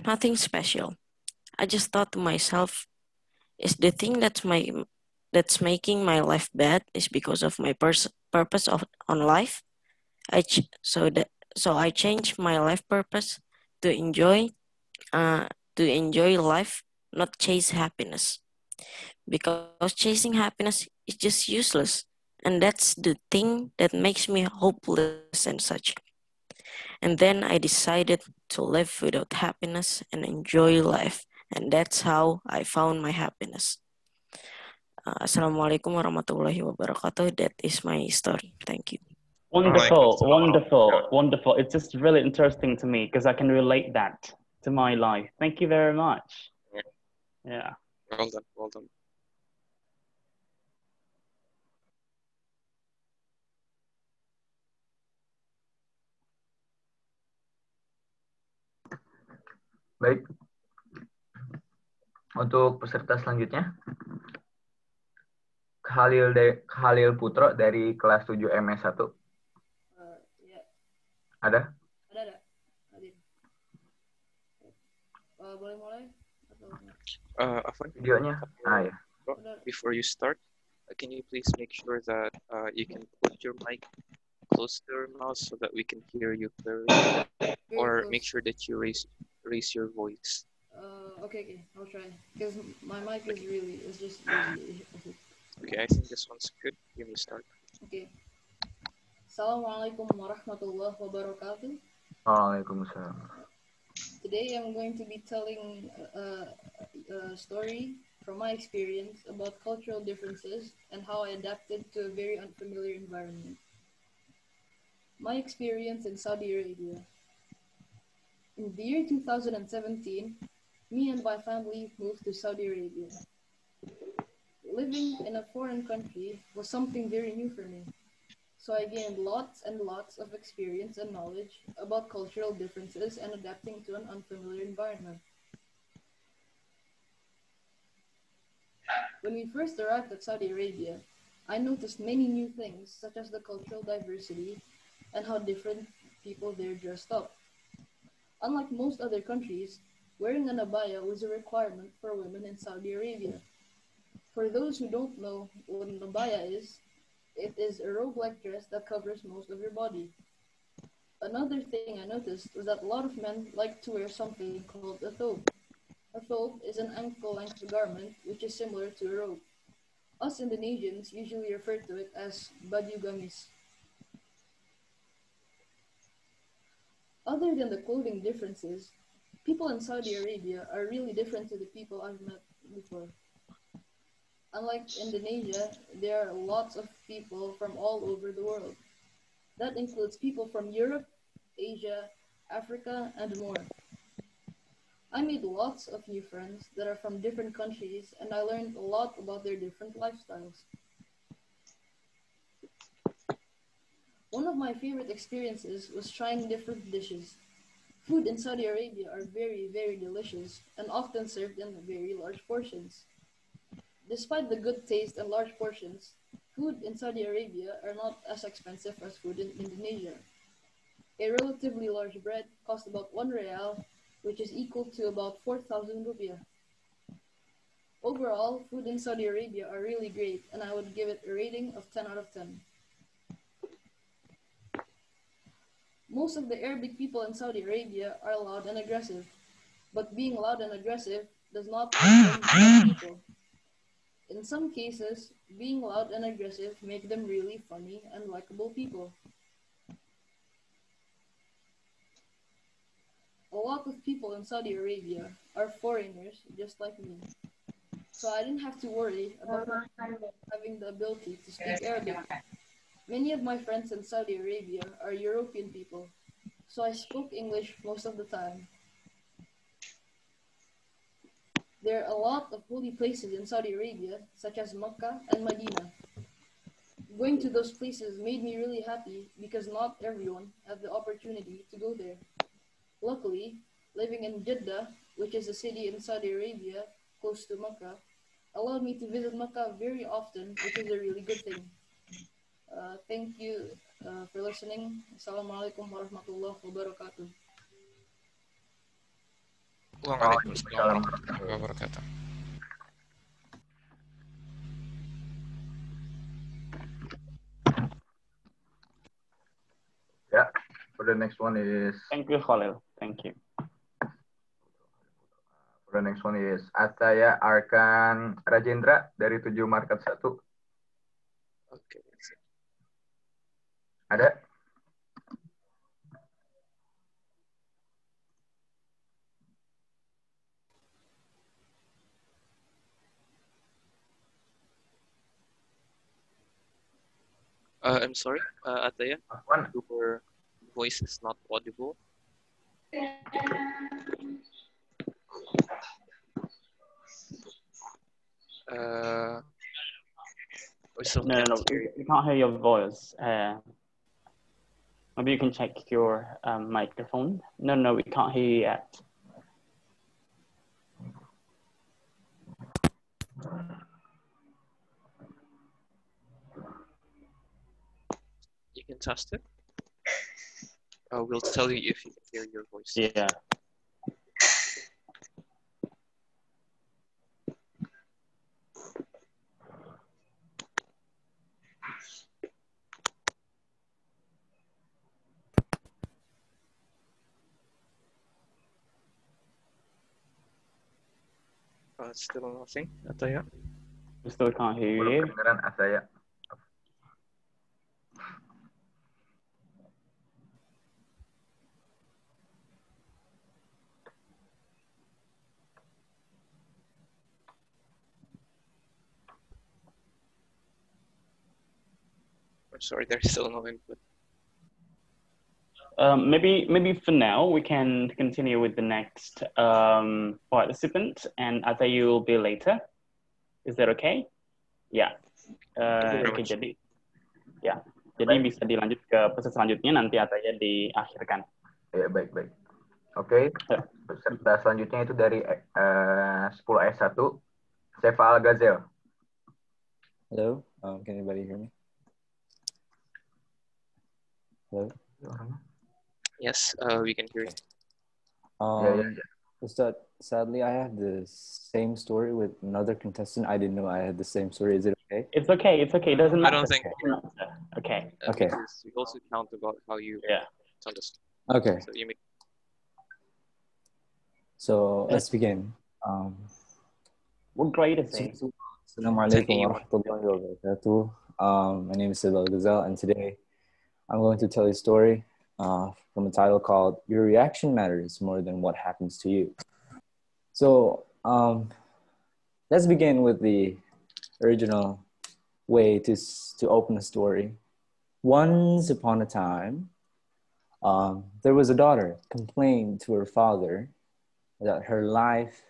"Nothing special. I just thought to myself, is the thing that's making my life bad is because of my purpose on life? So I changed my life purpose to enjoy uh, life, not chase happiness. Because chasing happiness is just useless, and that's the thing that makes me hopeless and such. And then I decided to live without happiness and enjoy life, and that's how I found my happiness." Assalamualaikum warahmatullahi wabarakatuh. That is my story. Thank you. Wonderful, wonderful, wonderful. It's just really interesting to me because I can relate that to my life. Thank you very much. Yeah. Well done, well done. Baik. Untuk peserta selanjutnya, Khalil Putro dari kelas 7 MS1. Ya. Ada? Ada. Hadir. Boleh mulai? Afwan, videonya. Ya. Before you start, can you please make sure that you can put your mic close to your mouth so that we can hear you clearly, or make sure that you raise your voice. Okay, I'll try. Because my mic is really, it's just really. Okay, I think this one's good. You may start. Okay. Assalamualaikum warahmatullahi wabarakatuh. Waalaikumsalam. Today I'm going to be telling a story from my experience about cultural differences and how I adapted to a very unfamiliar environment. My experience in Saudi Arabia. In the year 2017, me and my family moved to Saudi Arabia. Living in a foreign country was something very new for me, so I gained lots and lots of experience and knowledge about cultural differences and adapting to an unfamiliar environment. When we first arrived at Saudi Arabia, I noticed many new things, such as the cultural diversity and how different people there dressed up. Unlike most other countries, wearing an abaya was a requirement for women in Saudi Arabia. For those who don't know what an abaya is, it is a robe-like dress that covers most of your body. Another thing I noticed was that a lot of men like to wear something called a thobe. A thobe is an ankle-length garment which is similar to a robe. Us Indonesians usually refer to it as baju gamis. Other than the clothing differences, people in Saudi Arabia are really different to the people I've met before. Unlike Indonesia, there are lots of people from all over the world. That includes people from Europe, Asia, Africa, and more. I made lots of new friends that are from different countries, and I learned a lot about their different lifestyles. One of my favorite experiences was trying different dishes. Food in Saudi Arabia are very, very delicious and often served in very large portions. Despite the good taste and large portions, food in Saudi Arabia are not as expensive as food in Indonesia. A relatively large bread costs about 1 real, which is equal to about 4,000 rupiah. Overall, food in Saudi Arabia are really great, and I would give it a rating of 10 out of 10. Most of the Arabic people in Saudi Arabia are loud and aggressive, but being loud and aggressive does not make them bad people. In some cases, being loud and aggressive make them really funny and likable people. A lot of people in Saudi Arabia are foreigners just like me, so I didn't have to worry about having the ability to speak Arabic. Many of my friends in Saudi Arabia are European people, so I spoke English most of the time. There are a lot of holy places in Saudi Arabia, such as Mecca and Medina. Going to those places made me really happy because not everyone had the opportunity to go there. Luckily, living in Jeddah, which is a city in Saudi Arabia close to Mecca, allowed me to visit Mecca very often, which is a really good thing. Thank you for listening. Assalamualaikum warahmatullahi wabarakatuh. Waalaikumsalam warahmatullahi wabarakatuh. Yeah, for the next one is... Thank you, Khalil. Thank you. For the next one is Ataya Arkan Rajendra dari 7 Market 1. Okay. Ada? I'm sorry, Ataya, your voice is not audible. No, we can't hear your voice. Maybe you can check your microphone. No, we can't hear you yet. You can test it. We'll tell you if you can hear your voice. Yeah. Still nothing, Ataya. We still can't hear Belum you. kedengeran Ataya. I'm sorry, there's still no input. Maybe for now we can continue with the next participant, and Ataya will be later. Is that okay? Yeah. Oke, jadi bisa dilanjut ke peserta selanjutnya, nanti Ataya diakhirkan. Ya, baik. Oke. Peserta selanjutnya itu dari 10 ayat 1, Sefa Al-Ghazel. Hello, can anybody hear me? Hello? Yes, we can hear you. Is that sadly I have the same story with another contestant. I didn't know I had the same story. Is it okay? It's okay. It doesn't matter. I don't think. Okay. Okay. Because we also count about how you tell us. Okay. So you make. So let's begin. What grade is it? Assalamu alaikum wa rahmatullahi wa barakatuh. My name is Sefa Al-Ghazel, and today I'm going to tell you a story from a title called Your Reaction Matters More Than What Happens to You. So let's begin with the original way to open a story. Once upon a time, there was a daughter complained to her father that her life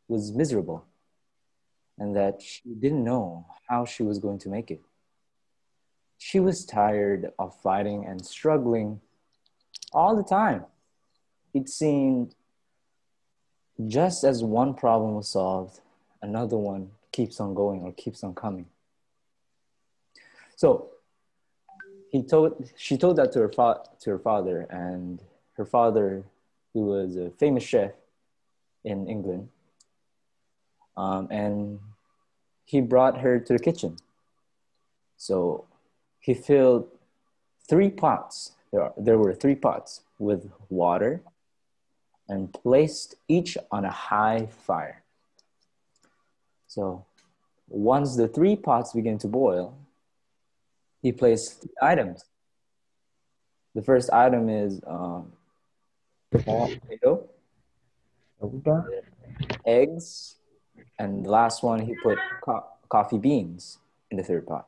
was miserable and that she didn't know how she was going to make it. She was tired of fighting and struggling all the time. It seemed just as one problem was solved, another one keeps on going or keeps on coming. So she told that to her father, and her father who was a famous chef in England. And he brought her to the kitchen. So he filled 3 pots. There were 3 pots with water and placed each on a high fire. So once the 3 pots began to boil, he placed 3 items. The first item is potato, eggs, and the last one he put coffee beans in the 3rd pot.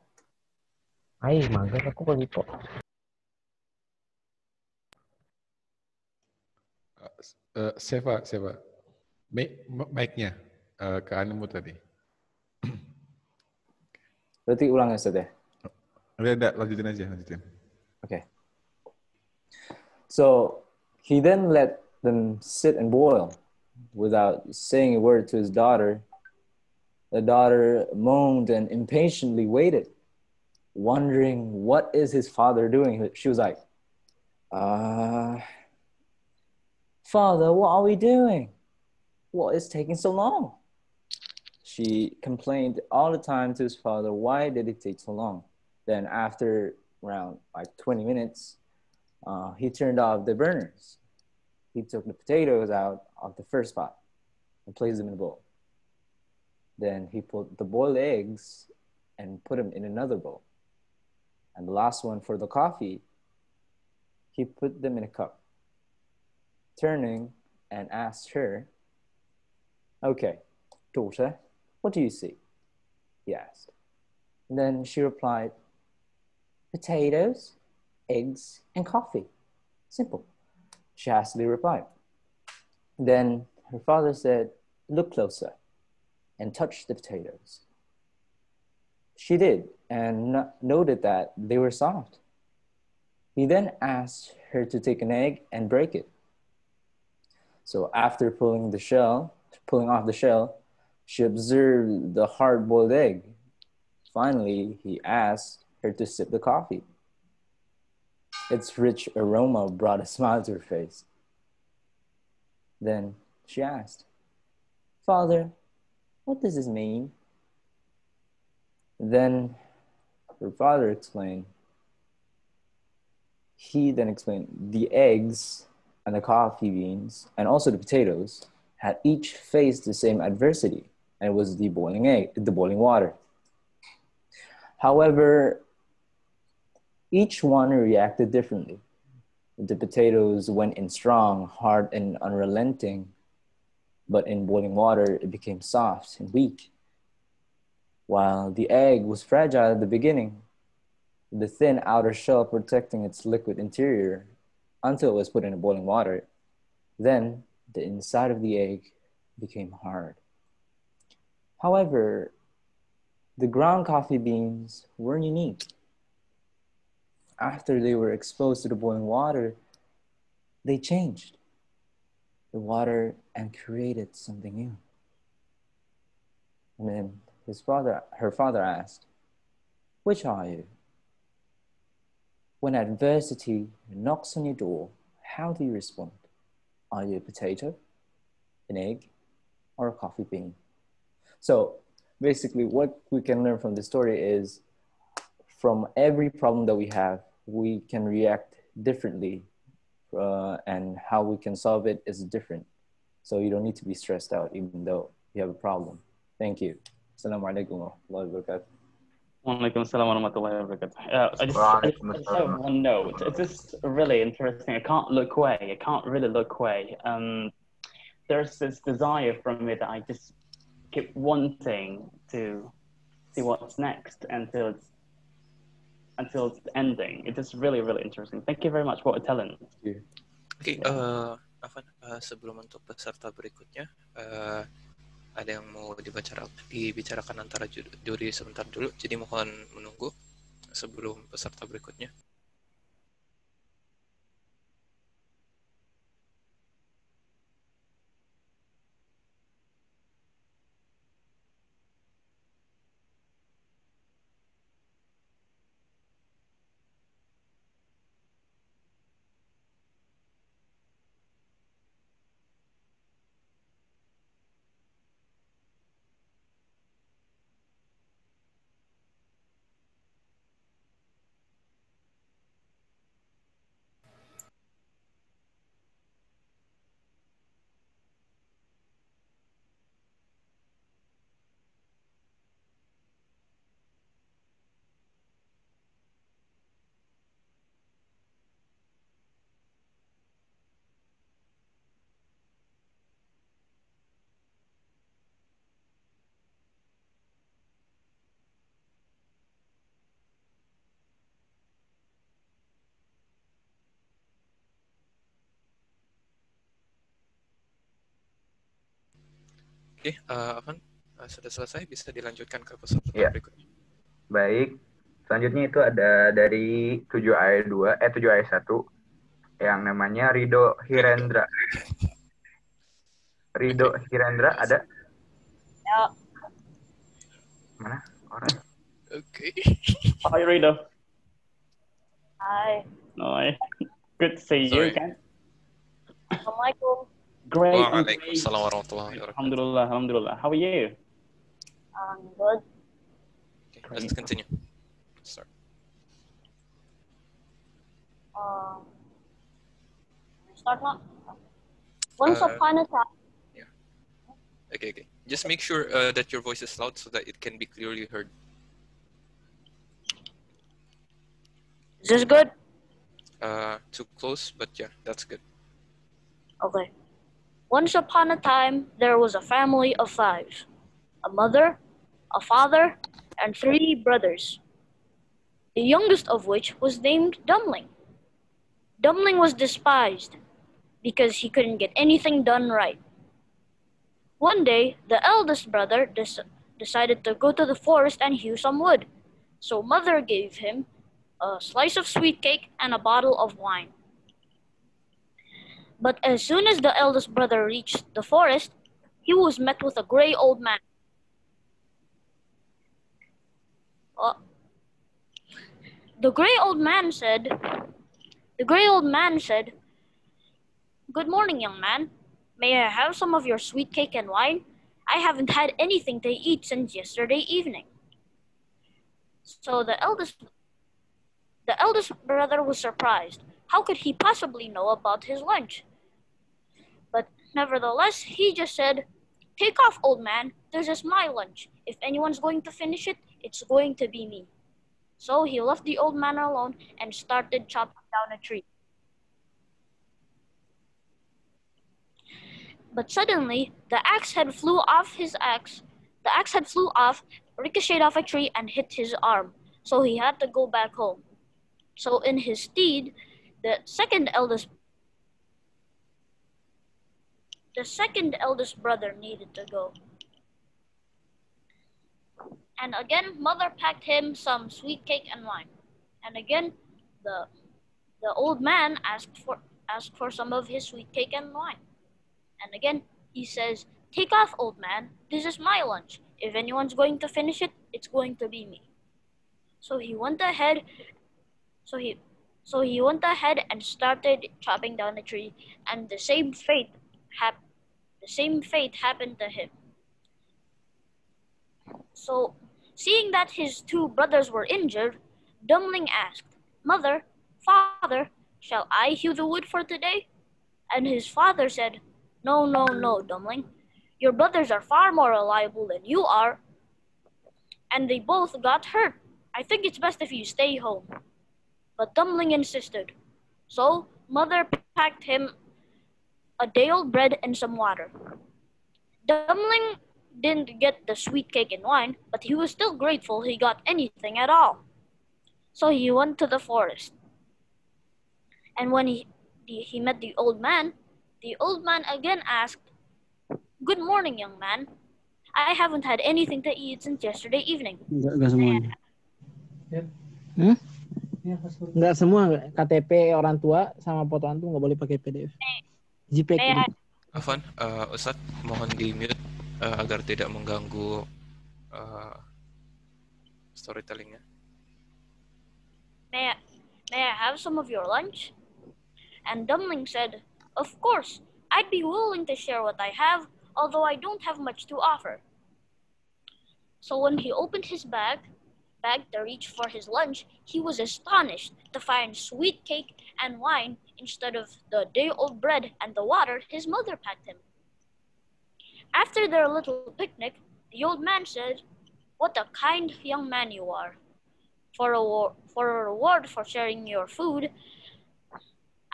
Ay, mager aku kalau gitu. Siapa? Mic-nya ke Anmu tadi. Berarti ulang ya, Ustaz ya? Udah, lanjutin aja. Okay. So he then let them sit and boil without saying a word to his daughter. The daughter moaned and impatiently waited, wondering what is his father doing. She was like, Father, what are we doing? What is taking so long? She complained all the time to his father, why did it take so long? Then after around like 20 minutes, he turned off the burners. He took the potatoes out of the first pot and placed them in a bowl. Then he put the boiled eggs and put them in another bowl. And the last one for the coffee, he put them in a cup. Turning and asked her, okay, daughter, what do you see? He asked. And then she replied, potatoes, eggs, and coffee. Simple. She hastily replied. Then her father said, look closer and touch the potatoes. She did and noted that they were soft. He then asked her to take an egg and break it. So after pulling off the shell, she observed the hard-boiled egg. Finally, he asked her to sip the coffee. Its rich aroma brought a smile to her face. Then she asked, Father, what does this mean? Then her father explained. He then explained the eggs and the coffee beans and also the potatoes had each faced the same adversity, and it was the boiling water. However, each one reacted differently. The potatoes went in strong, hard, and unrelenting, but in boiling water, it became soft and weak. While the egg was fragile at the beginning, the thin outer shell protecting its liquid interior until it was put in boiling water, then the inside of the egg became hard. However, the ground coffee beans weren't unique. After they were exposed to the boiling water, they changed the water and created something new. And then her father asked, which are you? When adversity knocks on your door, how do you respond? Are you a potato, an egg, or a coffee bean? So basically what we can learn from this story is from every problem that we have, we can react differently and how we can solve it is different. So you don't need to be stressed out even though you have a problem. Thank you. Assalamualaikum warahmatullahi wabarakatuh. Waalaikumsalam warahmatullahi wabarakatuh. I just have one note. It's just really interesting. I can't look away. I can't really look away. There's this desire from me that I just keep wanting to see what's next until it's ending. It is really, really interesting. Thank you very much for telling. Oke, sebelum untuk peserta berikutnya, ada yang mau dibicarakan antara juri sebentar dulu, jadi mohon menunggu sebelum peserta berikutnya. Oke, Afan, sudah selesai, bisa dilanjutkan ke peserta Ya, berikutnya. baik. Selanjutnya itu ada dari 7 ayat 1 yang namanya Rido Hirendra. Rido Hirendra ada? Ya. Mana orang? Oke. Hi, Rido. Hai. Hi. Good to see you Sorry. again. Assalamualaikum. Great. I'm great. Waalaikumsalam warahmatullahi wabarakatuh. Alhamdulillah, alhamdulillah. How are you? Good. Okay, let's continue. Start. Start now. Once upon a time. Okay. Just make sure that your voice is loud so that it can be clearly heard. Is this good? Too close, but yeah, that's good. Okay. Once upon a time, there was a family of 5. A mother, a father, and 3 brothers. The youngest of which was named Dumpling. Dumpling was despised because he couldn't get anything done right. One day, the eldest brother decided to go to the forest and hew some wood. So mother gave him a slice of sweet cake and a bottle of wine. But as soon as the eldest brother reached the forest, he was met with a gray old man. The gray old man said, "Good morning, young man. May I have some of your sweet cake and wine? I haven't had anything to eat since yesterday evening." So the eldest brother was surprised. How could he possibly know about his lunch? But nevertheless, he just said, "Take off, old man. This is my lunch. If anyone's going to finish it, it's going to be me." So he left the old man alone and started chopping down a tree. But suddenly, the axe head flew off, ricocheted off a tree, and hit his arm. So he had to go back home. So in his stead, the second eldest brother needed to go. And again, mother packed him some sweet cake and wine. And again, the old man asked for some of his sweet cake and wine. And again, he says, "Take off, old man. This is my lunch. If anyone's going to finish it, it's going to be me." So he went ahead. So he went ahead and started chopping down the tree, and the same fate happened to him. So, seeing that his 2 brothers were injured, Dumpling asked, "Mother, father, shall I hew the wood for today?" And his father said, "No, Dumpling. Your brothers are far more reliable than you are, and they both got hurt. I think it's best if you stay home." But Dumpling insisted. So mother packed him a day-old bread and some water. Dumpling didn't get the sweet cake and wine, but he was still grateful he got anything at all. So he went to the forest. And when he met the old man again asked, "Good morning, young man. I haven't had anything to eat since yesterday evening." Enggak semuanya. Enggak semua, KTP orang tua sama foto antum nggak boleh pakai PDF. JPEG. Afwan, Ustadz mohon di mute agar tidak mengganggu storytellingnya. May I have some of your lunch?" And Dumpling said, "Of course, I'd be willing to share what I have, although I don't have much to offer." So when he opened his bag to reach for his lunch, he was astonished to find sweet cake and wine instead of the day-old bread and the water his mother packed him. After their little picnic, the old man said, "What a kind young man you are. For a reward for sharing your food,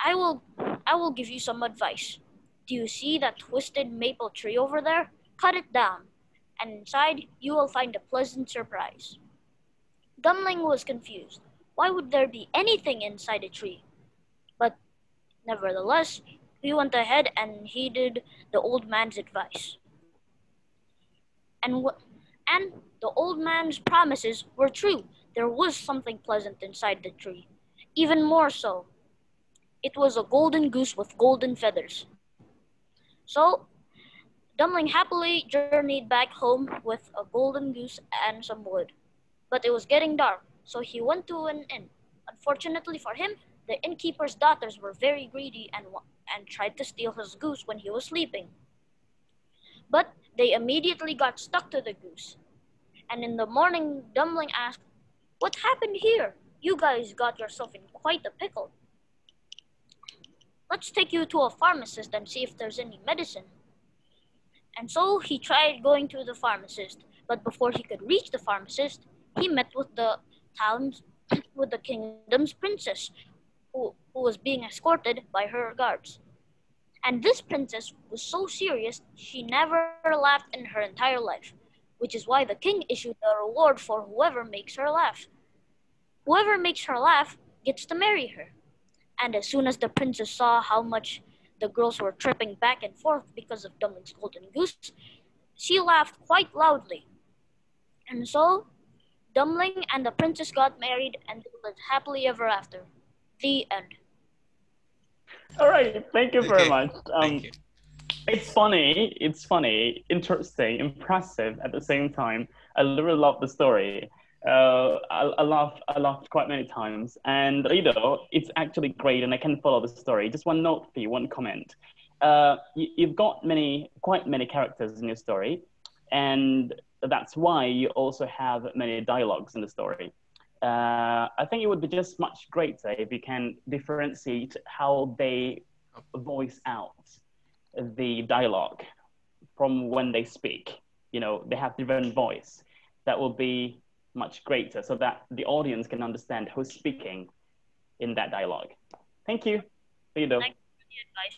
I will give you some advice. Do you see that twisted maple tree over there? Cut it down, and inside you will find a pleasant surprise." Dumpling was confused. Why would there be anything inside a tree? But nevertheless, he went ahead and heeded the old man's advice. And the old man's promises were true. There was something pleasant inside the tree. Even more so, it was a golden goose with golden feathers. So, Dumpling happily journeyed back home with a golden goose and some wood. But it was getting dark, so he went to an inn. Unfortunately for him, the innkeeper's daughters were very greedy and tried to steal his goose when he was sleeping. But they immediately got stuck to the goose. And in the morning, Dumpling asked, "What happened here? You guys got yourself in quite a pickle. Let's take you to a pharmacist and see if there's any medicine." And so he tried going to the pharmacist, but before he could reach the pharmacist, he met with the kingdom's princess, who was being escorted by her guards. And this princess was so serious, she never laughed in her entire life, which is why the king issued a reward for whoever makes her laugh. Whoever makes her laugh gets to marry her. And as soon as the princess saw how much the girls were tripping back and forth because of Dumpling's golden goose, she laughed quite loudly. And so, Dumpling and the princess got married and they lived happily ever after. The end. All right, thank you very much. It's funny, interesting, impressive at the same time. I really love the story. I laughed quite many times, and it's actually great, and I can follow the story. Just one note for you, one comment. You've got quite many characters in your story, and that's why you also have many dialogues in the story. I think it would be just much greater if you can differentiate how they voice out the dialogue from when they speak. They have different voice. That will be much greater so that the audience can understand who's speaking in that dialogue. Thank you. Thank you for the advice.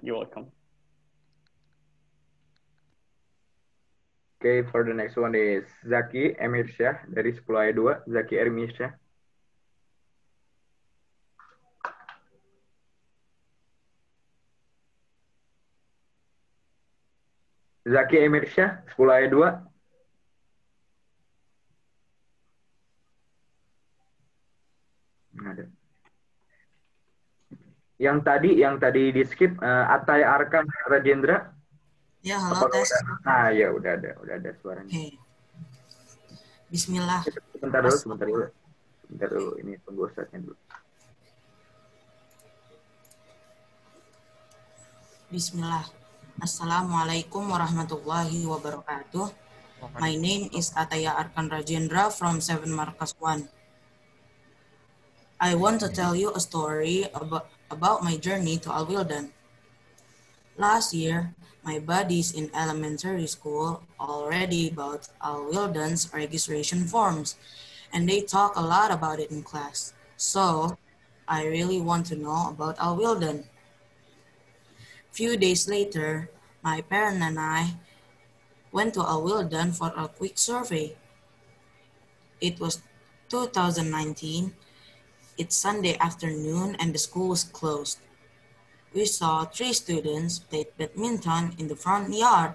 You're welcome. Okay, for the next one is Zaki Emirsyah dari 10 ayat 2. Zaki Emirsyah. Zaki Emirsyah, 10 ayat 2. Ada. Yang tadi di skip Atay Arkan Rajendra. Ya, halo tes. Ya udah ada suaranya. Okay. Bismillah. Sebentar dulu. Ini tunggu ustadznya dulu. Bismillah. Assalamualaikum warahmatullahi wabarakatuh. My name is Ataya Arkan Rajendra from 7 Markas 1. I want to tell you a story about my journey to AL-WILDAN. Last year, my buddies in elementary school already bought AL-WILDAN's registration forms, and they talk a lot about it in class. So, I really want to know about AL-WILDAN. Few days later, my parents and I went to AL-WILDAN for a quick survey. It was 2019. It's Sunday afternoon and the school was closed. We saw 3 students play badminton in the front yard.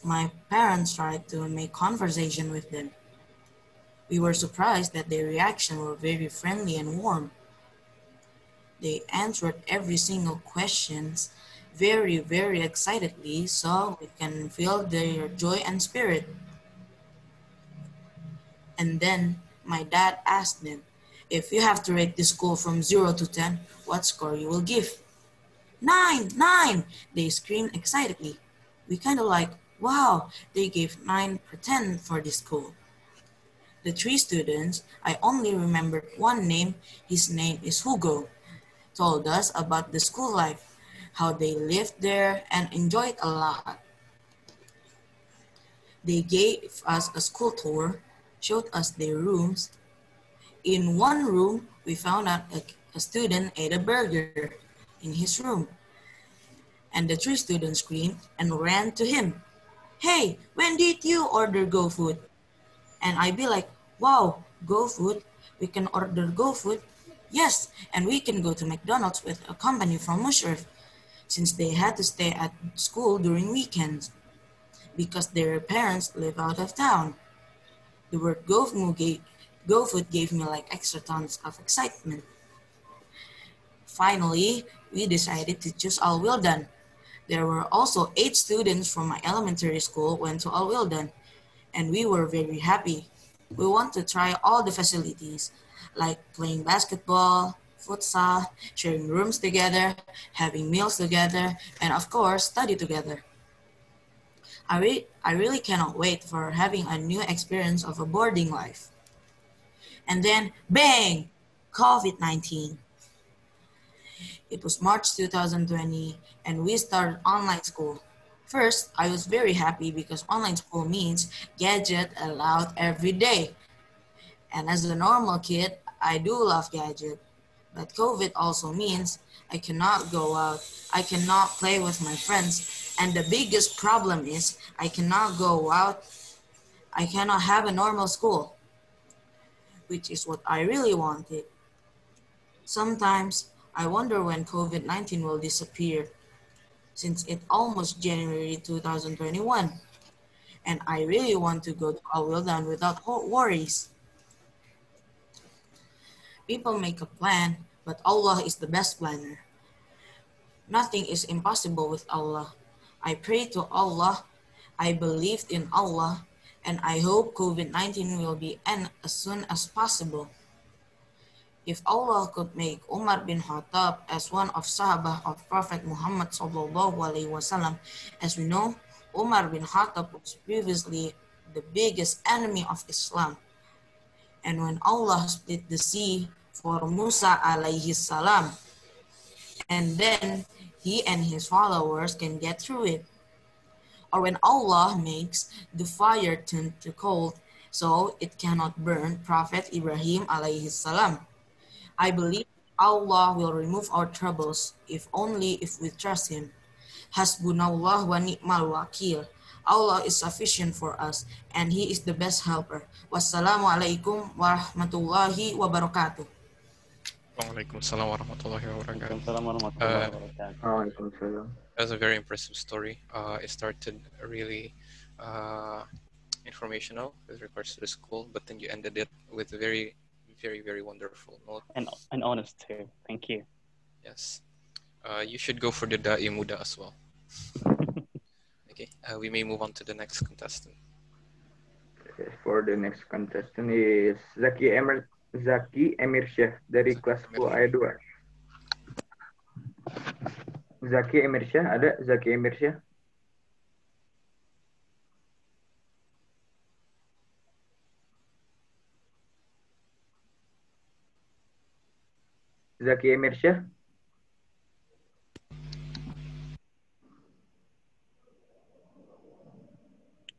My parents tried to make conversation with them. We were surprised that their reactions were very friendly and warm. They answered every single question very, very excitedly, so we can feel their joy and spirit. And then my dad asked them, if you have to rate this school from 0 to 10, what score you will give? 9, 9, they screamed excitedly. We kind of like, wow, they gave 9 per 10 for this school. The 3 students, I only remembered one name, his name is Hugo, told us about the school life, how they lived there and enjoyed a lot. They gave us a school tour, showed us their rooms. In one room, we found out a student ate a burger in his room. And the 3 students screamed and ran to him. Hey, when did you order GoFood? And I'd be like, wow, GoFood? We can order GoFood? Yes, and we can go to McDonald's with a company from Mushrif, since they had to stay at school during weekends. because their parents live out of town. The word go food gave me like extra tons of excitement. Finally, we decided to choose AL-WILDAN. There were also 8 students from my elementary school went to AL-WILDAN, and we were very happy. We want to try all the facilities, like playing basketball, futsal, sharing rooms together, having meals together, and of course, study together. I really cannot wait for having a new experience of a boarding life. And then, bang! COVID-19. It was March 2020, and we started online school. First, I was very happy because online school means gadget allowed every day. And as a normal kid, I do love gadget. But COVID also means I cannot go out, I cannot play with my friends, and the biggest problem is I cannot go out, I cannot have a normal school, which is what I really wanted. Sometimes I wonder when COVID-19 will disappear, since it's almost January 2021, and I really want to go to AL-WILDAN without worries. People make a plan, but Allah is the best planner. Nothing is impossible with Allah. I pray to Allah, I believed in Allah, and I hope COVID-19 will be end as soon as possible. If Allah could make Umar bin Khattab as one of Sahabah of Prophet Muhammad SAW, as we know, Umar bin Khattab was previously the biggest enemy of Islam. And when Allah split the sea for Musa alayhi salam, and then he and his followers can get through it. Or when Allah makes the fire turn to cold, so it cannot burn Prophet Ibrahim alayhi salam. I believe Allah will remove our troubles if we trust Him. Hasbunallah wa ni'mal wakil. Allah is sufficient for us, and He is the best helper. Wassalamualaikum warahmatullahi wabarakatuh. Waalaikumsalam warahmatullahi wabarakatuh. Waalaikumsalam warahmatullahi wabarakatuh. Waalaikumsalam. That's a very impressive story. It started really informational with regards to the school, but then you ended it with a very, very, very wonderful note. And honest too. Thank you. Yes. You should go for the Da'i Muda as well. Okay. We may move on to the next contestant. Okay, for the next contestant is Zaki Emirsyah dari kelas 10 ayat 2. Zaki Emirsyah, ada Zaki Emirsyah? Zaki Emirsyah?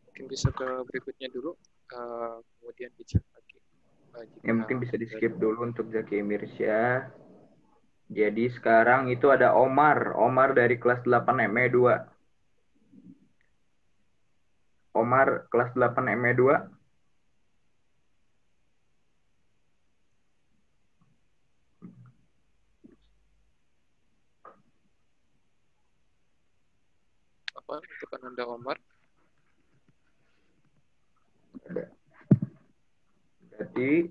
Mungkin bisa ke berikutnya dulu, kemudian dicek lagi. Ya, mungkin bisa di-skip dulu untuk Zaki Emirsyah. Jadi sekarang itu ada Omar dari kelas 8 ME2. Omar kelas 8 ME2. Apa untuk Ananda Omar? Ada. Berarti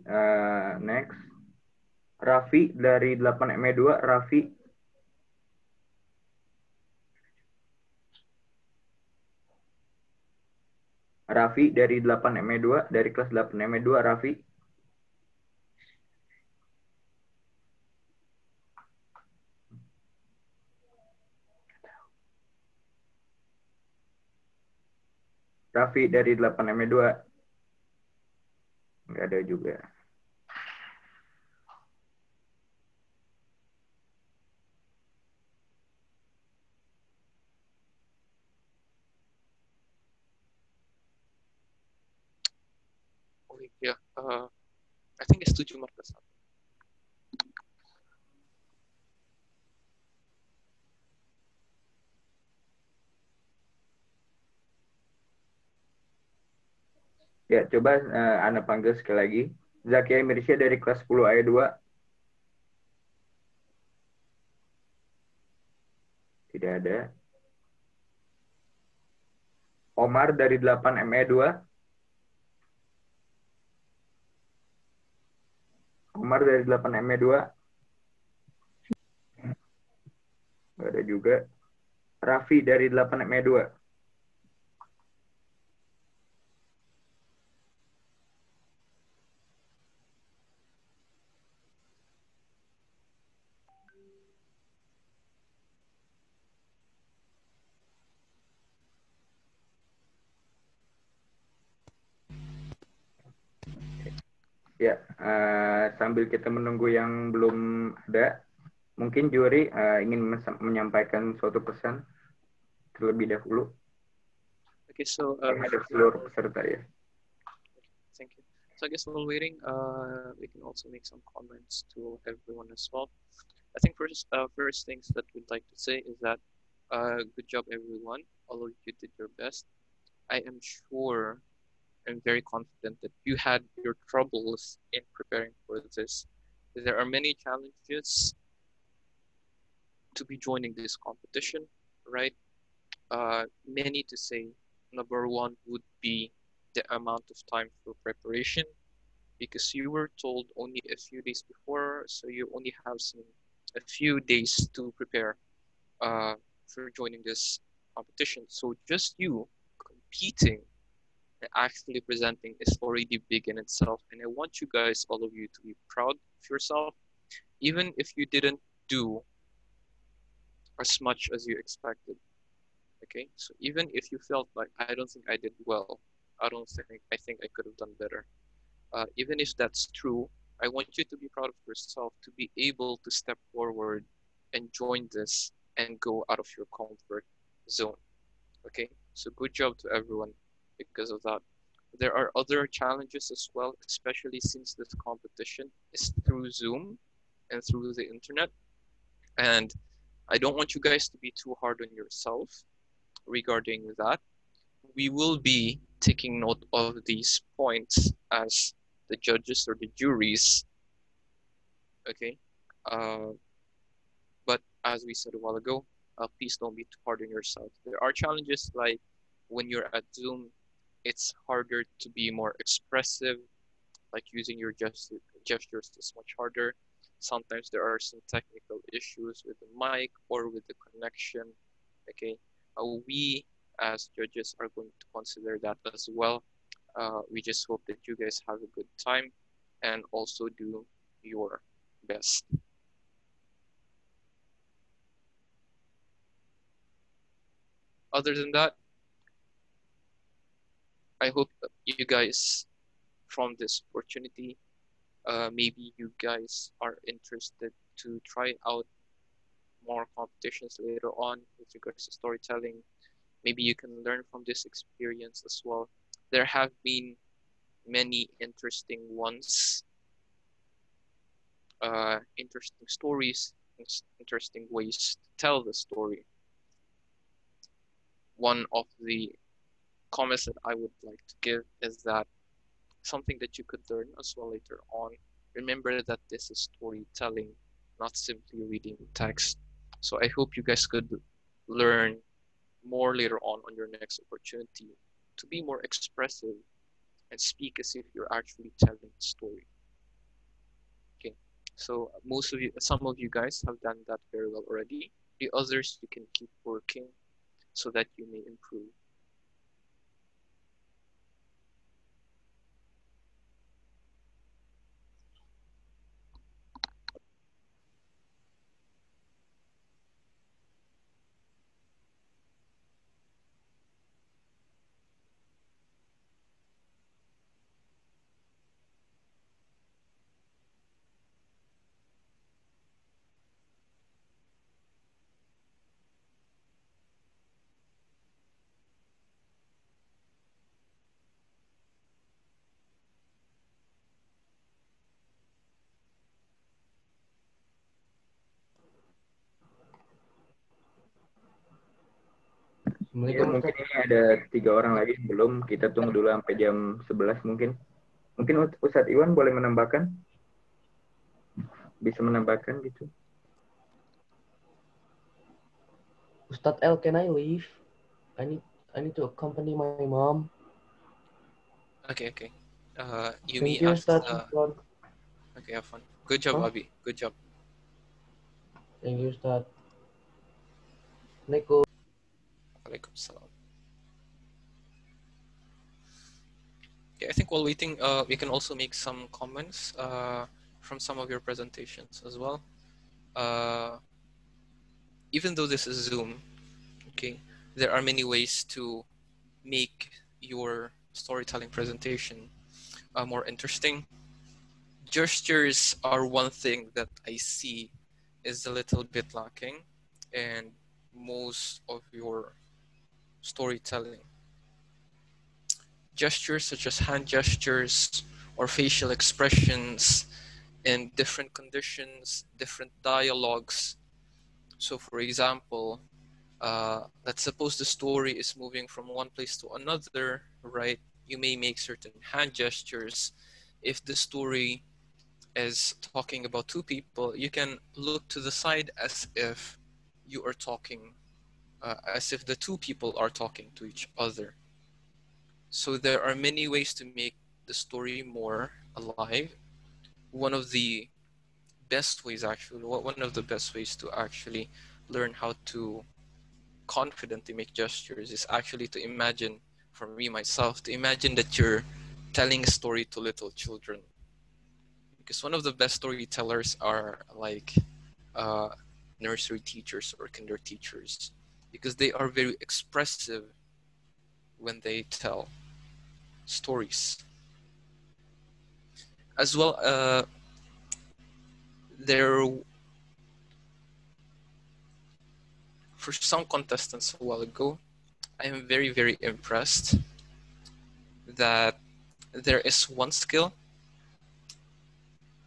next Raffi dari 8 ME2, Raffi. Raffi dari 8 ME2, dari kelas 8 ME2, Raffi. Raffi dari 8 ME2. Nggak ada juga. Oh iya, I think it's 7 marka 1. Ya, coba Anda panggil sekali lagi. Zaki Emirsyah dari kelas 10 ayat 2. Tidak ada. Omar dari 8 ME2. Omar dari 8 ME2. Nggak ada juga. Raffi dari 8 ME2. Ya, sambil kita menunggu yang belum ada, mungkin juri ingin menyampaikan suatu pesan terlebih dahulu. Okay, so Terhadap seluruh peserta ya. thank you. So I guess while waiting, we can also make some comments to everyone as well. I think first things that we'd like to say is that good job everyone. All of you did your best. I am sure I'm very confident that you had your troubles in preparing for this. There are many challenges to be joining this competition, right? Many to say. Number one would be the amount of time for preparation, because you were told only a few days before, so you only have a few days to prepare for joining this competition. So just you competing and actually presenting is already big in itself. And I want you guys, all of you, to be proud of yourself, even if you didn't do as much as you expected. Okay, so even if you felt like, I don't think I did well, I think I could have done better. Even if that's true, I want you to be proud of yourself to be able to step forward and join this and go out of your comfort zone. Okay, so good job to everyone because of that. There are other challenges as well, especially since this competition is through Zoom and through the internet. And I don't want you guys to be too hard on yourself regarding that. We will be taking note of these points as the judges or the juries. Okay. But as we said a while ago, please don't be too hard on yourself. There are challenges like when you're at Zoom, it's harder to be more expressive, like using your gestures is much harder. Sometimes there are some technical issues with the mic or with the connection. Okay, we as judges are going to consider that as well. We just hope that you guys have a good time and also do your best. Other than that, I hope that you guys from this opportunity, maybe you guys are interested to try out more competitions later on with regards to storytelling. Maybe you can learn from this experience as well. There have been many interesting ones, interesting stories, interesting ways to tell the story. One of the comments that I would like to give is that something that you could learn as well later on. Remember that this is storytelling, not simply reading text. So I hope you guys could learn more later on your next opportunity to be more expressive and speak as if you're actually telling a story. Okay, so some of you guys have done that very well already. The others, you can keep working so that you may improve. Ya, mungkin ini ada 3 orang lagi sebelum kita tunggu dulu sampai jam 11 mungkin. Mungkin Ustadz Iwan boleh menambahkan? Bisa menambahkan gitu. Ustadz L, can I leave? I need to accompany my mom. Okay, okay. Yumi Thank you, asked. Ustad. Okay, have fun. Good job, Huh? Abi. Good job. Thank you, Ustad. Assalamualaikum. Walaikum salam. Okay, I think while waiting, we can also make some comments from some of your presentations as well. Even though this is Zoom, okay, there are many ways to make your storytelling presentation more interesting. Gestures are one thing that I see is a little bit lacking in most of your storytelling. Gestures such as hand gestures or facial expressions in different conditions, different dialogues. So for example, let's suppose the story is moving from one place to another, right? You may make certain hand gestures. If the story is talking about two people, you can look to the side as if you are talking, as if the two people are talking to each other. So there are many ways to make the story more alive. One of the best ways, actually, one of the best ways to actually learn how to confidently make gestures is actually to imagine, for me myself, to imagine that you're telling a story to little children. Because one of the best storytellers are like uh, nursery teachers or kinder teachers, because they are very expressive when they tell stories. As well, there for some contestants a while ago, I am very, very impressed that there is one skill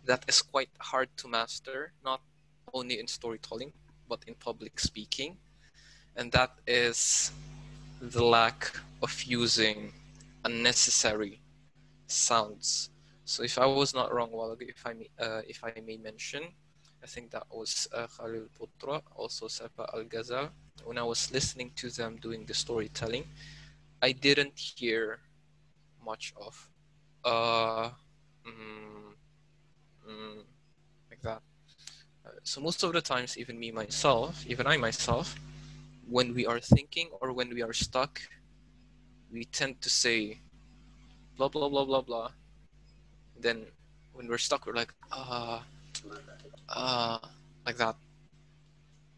that is quite hard to master, not only in storytelling, but in public speaking, and that is the lack of using unnecessary sounds. So if I was not wrong a while ago, if I may mention, I think that was Khalil Putra, also Sepa Al-Ghazal. When I was listening to them doing the storytelling, I didn't hear much of uh, mm, like that. So most of the times, even I myself, when we are thinking or when we are stuck, we tend to say blah, blah, blah, blah, blah. Then when we're stuck, we're like, like that.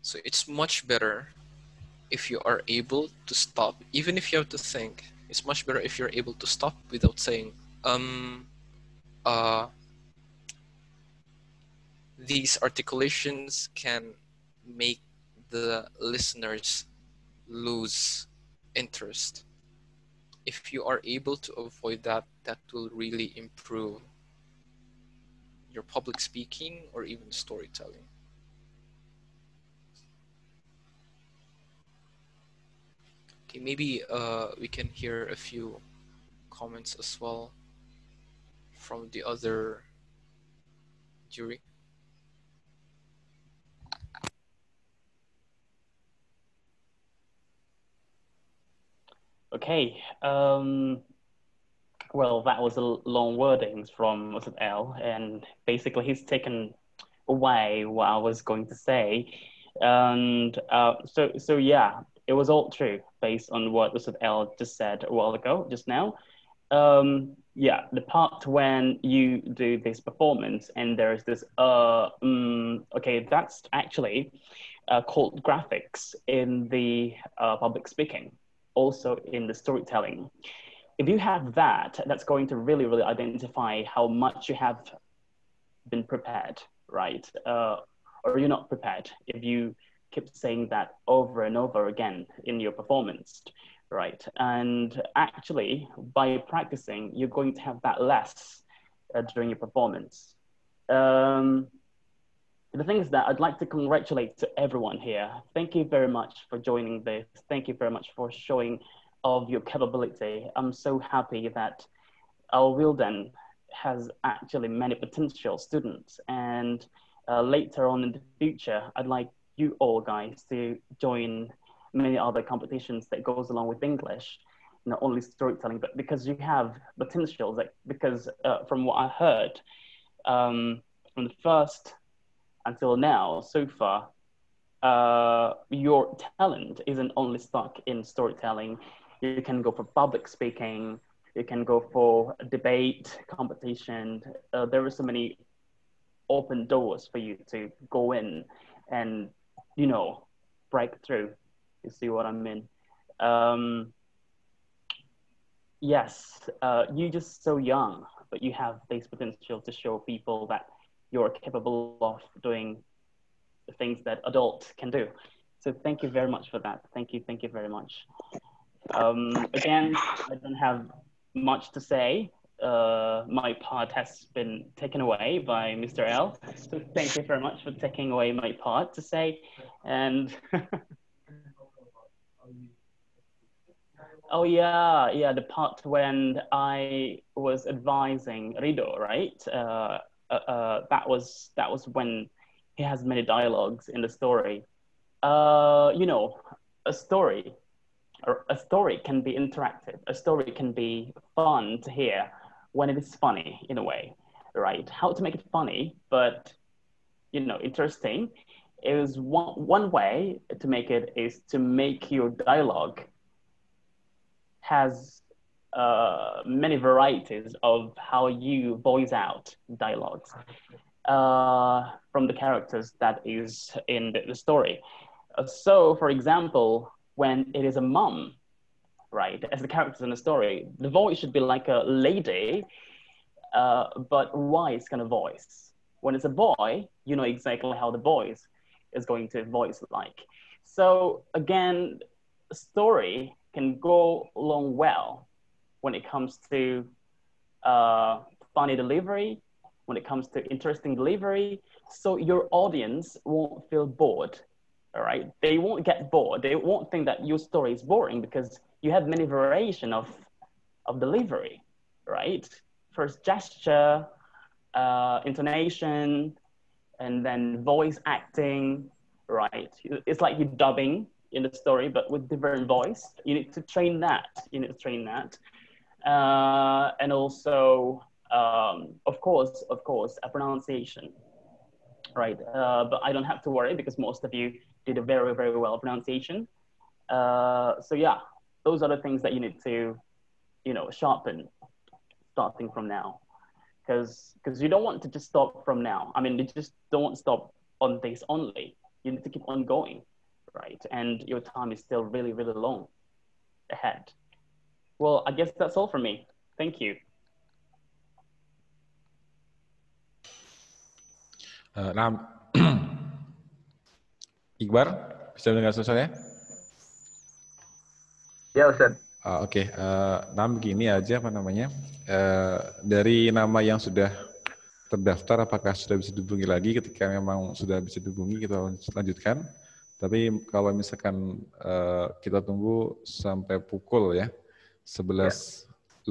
So it's much better if you are able to stop, even if you have to think. It's much better if you're able to stop without saying, uh, these articulations can make the listeners lose interest. If you are able to avoid that, that will really improve your public speaking or even storytelling. Okay, maybe we can hear a few comments as well from the other jury. Okay. Well, that was a long wordings from was it L, and basically he's taken away what I was going to say, and so yeah, it was all true based on what was it L just said a while ago, just now. Yeah, the part when you do this performance and there's this okay, that's actually called graphics in the public speaking, also in the storytelling. If you have that, that's going to really, really identify how much you have been prepared, right? Or you're not prepared if you keep saying that over and over again in your performance, right? And actually, by practicing, you're going to have that less during your performance. The thing is that I'd like to congratulate to everyone here. Thank you very much for joining this. Thank you very much for showing of your capability. I'm so happy that AL-WILDAN has actually many potential students, and later on in the future, I'd like you all guys to join many other competitions that goes along with English, not only storytelling, but because you have potentials, like, because from what I heard, from the first until now, so far, your talent isn't only stuck in storytelling. You can go for public speaking, you can go for a debate competition. There are so many open doors for you to go in and, you know, break through. You see what I mean? Yes, you're just so young, but you have this potential to show people that you're capable of doing the things that adults can do. So thank you very much for that. Thank you very much. Again, I don't have much to say. My part has been taken away by Mr. L. So thank you very much for taking away my part to say. And oh yeah, the part when I was advising Rido, right? That was when he has many dialogues in the story. You know, a story can be interactive. A story can be fun to hear when it is funny in a way, right? How to make it funny, but, you know, interesting is one way to make it is to make your dialogue has many varieties of how you voice out dialogues from the characters that is in the story. So, for example, when it is a mom, right, as the characters in the story, the voice should be like a lady, but wise kind of voice. When it's a boy, you know exactly how the voice is going to voice like. So again, a story can go along well when it comes to funny delivery, when it comes to interesting delivery, so your audience won't feel bored, all right? They won't get bored. They won't think that your story is boring because you have many variation of delivery, right? First gesture, intonation, and then voice acting, right? It's like you're dubbing in the story, but with different voice. You need to train that. And also, of course, a pronunciation, right? But I don't have to worry because most of you did a very, very well pronunciation. So yeah, those are the things that you need to, you know, sharpen starting from now. Because you don't want to just stop from now. I mean, you just don't want to stop on this only. You need to keep on going, right? And your time is still really, really long ahead. Well, I guess that's all from me. Thank you. Iqbar, bisa dengar suara saya? Ya, Ustaz. Oke, nah begini aja apa namanya, dari nama yang sudah terdaftar, apakah sudah bisa dihubungi lagi? Ketika memang sudah bisa dihubungi, kita lanjutkan. Tapi kalau misalkan kita tunggu sampai pukul ya, 11:05,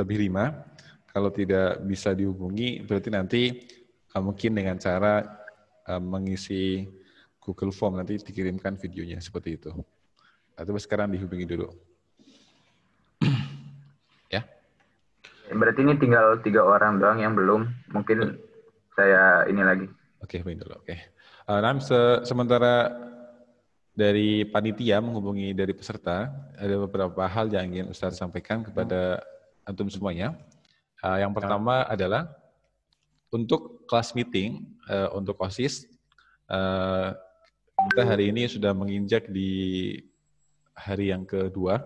kalau tidak bisa dihubungi, berarti nanti mungkin dengan cara mengisi Google Form, nanti dikirimkan videonya seperti itu. Atau sekarang dihubungi dulu. Ya. Berarti ini tinggal 3 orang doang yang belum. Mungkin saya ini lagi. Oke, baik dulu. Oke. Sementara dari panitia menghubungi dari peserta, ada beberapa hal yang ingin Ustaz sampaikan kepada antum semuanya. Yang pertama adalah untuk kelas meeting, untuk Osis, kita hari ini sudah menginjak di hari yang kedua,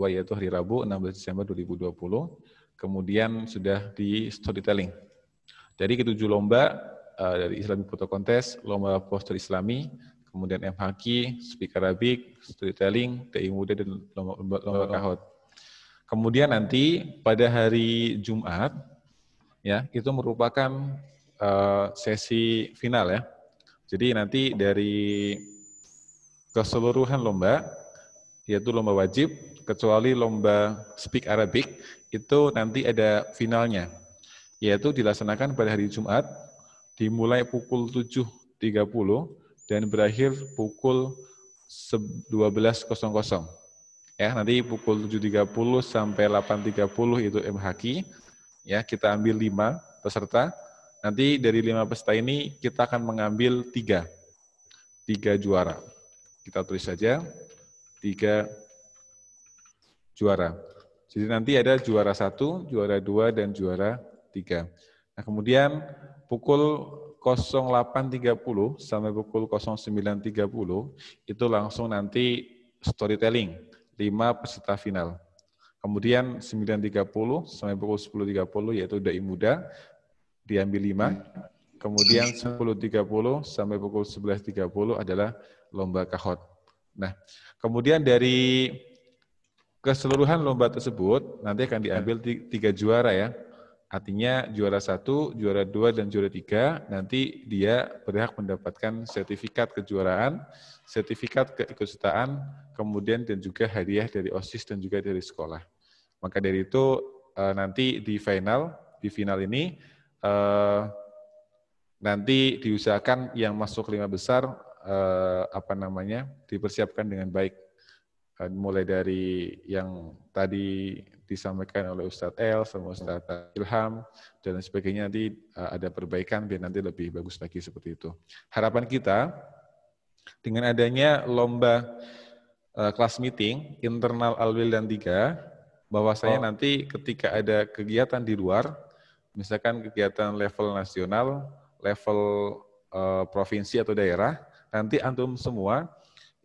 yaitu hari Rabu 16 Desember 2020, kemudian sudah di storytelling. Dari ketujuh lomba, dari Islamic Photo Contest, lomba poster Islami, kemudian MHQ, Speak Arabic, Storytelling, TI Muda, dan lomba kahot. Kemudian nanti pada hari Jumat, ya, itu merupakan sesi final ya. Jadi nanti dari keseluruhan lomba, yaitu lomba wajib, kecuali lomba Speak Arabic, itu nanti ada finalnya, yaitu dilaksanakan pada hari Jumat, dimulai pukul 7.30 dan berakhir pukul 12.00. Ya, nanti pukul 7.30 sampai 8.30 itu MHQ. Ya, kita ambil 5 peserta. Nanti dari 5 peserta ini kita akan mengambil 3 juara. Kita tulis saja 3 juara. Jadi nanti ada juara 1, juara 2, dan juara 3. Nah, kemudian pukul 08.30 sampai pukul 09.30 itu langsung nanti storytelling 5 peserta final. Kemudian 9.30 sampai pukul 10.30 yaitu dai muda diambil 5. Kemudian 10.30 sampai pukul 11.30 adalah lomba kahot. Nah, kemudian dari keseluruhan lomba tersebut nanti akan diambil 3 juara ya. Artinya juara 1, juara 2, dan juara 3 nanti dia berhak mendapatkan sertifikat kejuaraan, sertifikat keikutsertaan, kemudian dan juga hadiah dari Osis dan juga dari sekolah. Maka dari itu nanti di final ini nanti diusahakan yang masuk 5 besar dipersiapkan dengan baik. Mulai dari yang tadi disampaikan oleh Ustadz El, sama Ustadz Ilham, dan sebagainya, nanti ada perbaikan biar nanti lebih bagus lagi seperti itu. Harapan kita dengan adanya lomba kelas meeting internal AL-WILDAN 3, bahwasanya nanti ketika ada kegiatan di luar, misalkan kegiatan level nasional, level provinsi atau daerah, nanti antum semua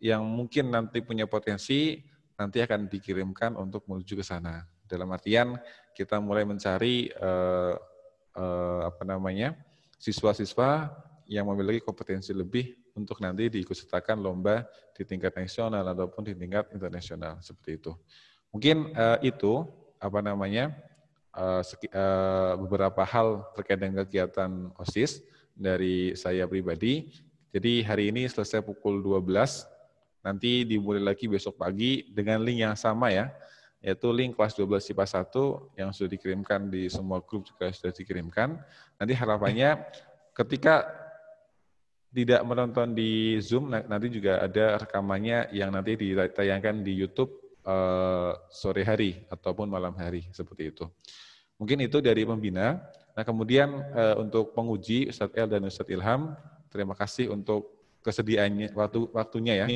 yang mungkin nanti punya potensi nanti akan dikirimkan untuk menuju ke sana. Dalam artian kita mulai mencari siswa-siswa yang memiliki kompetensi lebih untuk nanti diikutsertakan lomba di tingkat nasional ataupun di tingkat internasional seperti itu. Mungkin itu beberapa hal terkait dengan kegiatan OSIS dari saya pribadi. Jadi hari ini selesai pukul 12. Nanti dimulai lagi besok pagi dengan link yang sama ya, yaitu link kelas 12 IPA 1 yang sudah dikirimkan di semua grup juga sudah dikirimkan. Nanti harapannya ketika tidak menonton di Zoom, nanti juga ada rekamannya yang nanti ditayangkan di YouTube sore hari ataupun malam hari, seperti itu. Mungkin itu dari pembina. Nah kemudian untuk penguji Ustadz El dan Ustadz Ilham, terima kasih untuk kesediaannya, waktunya ya.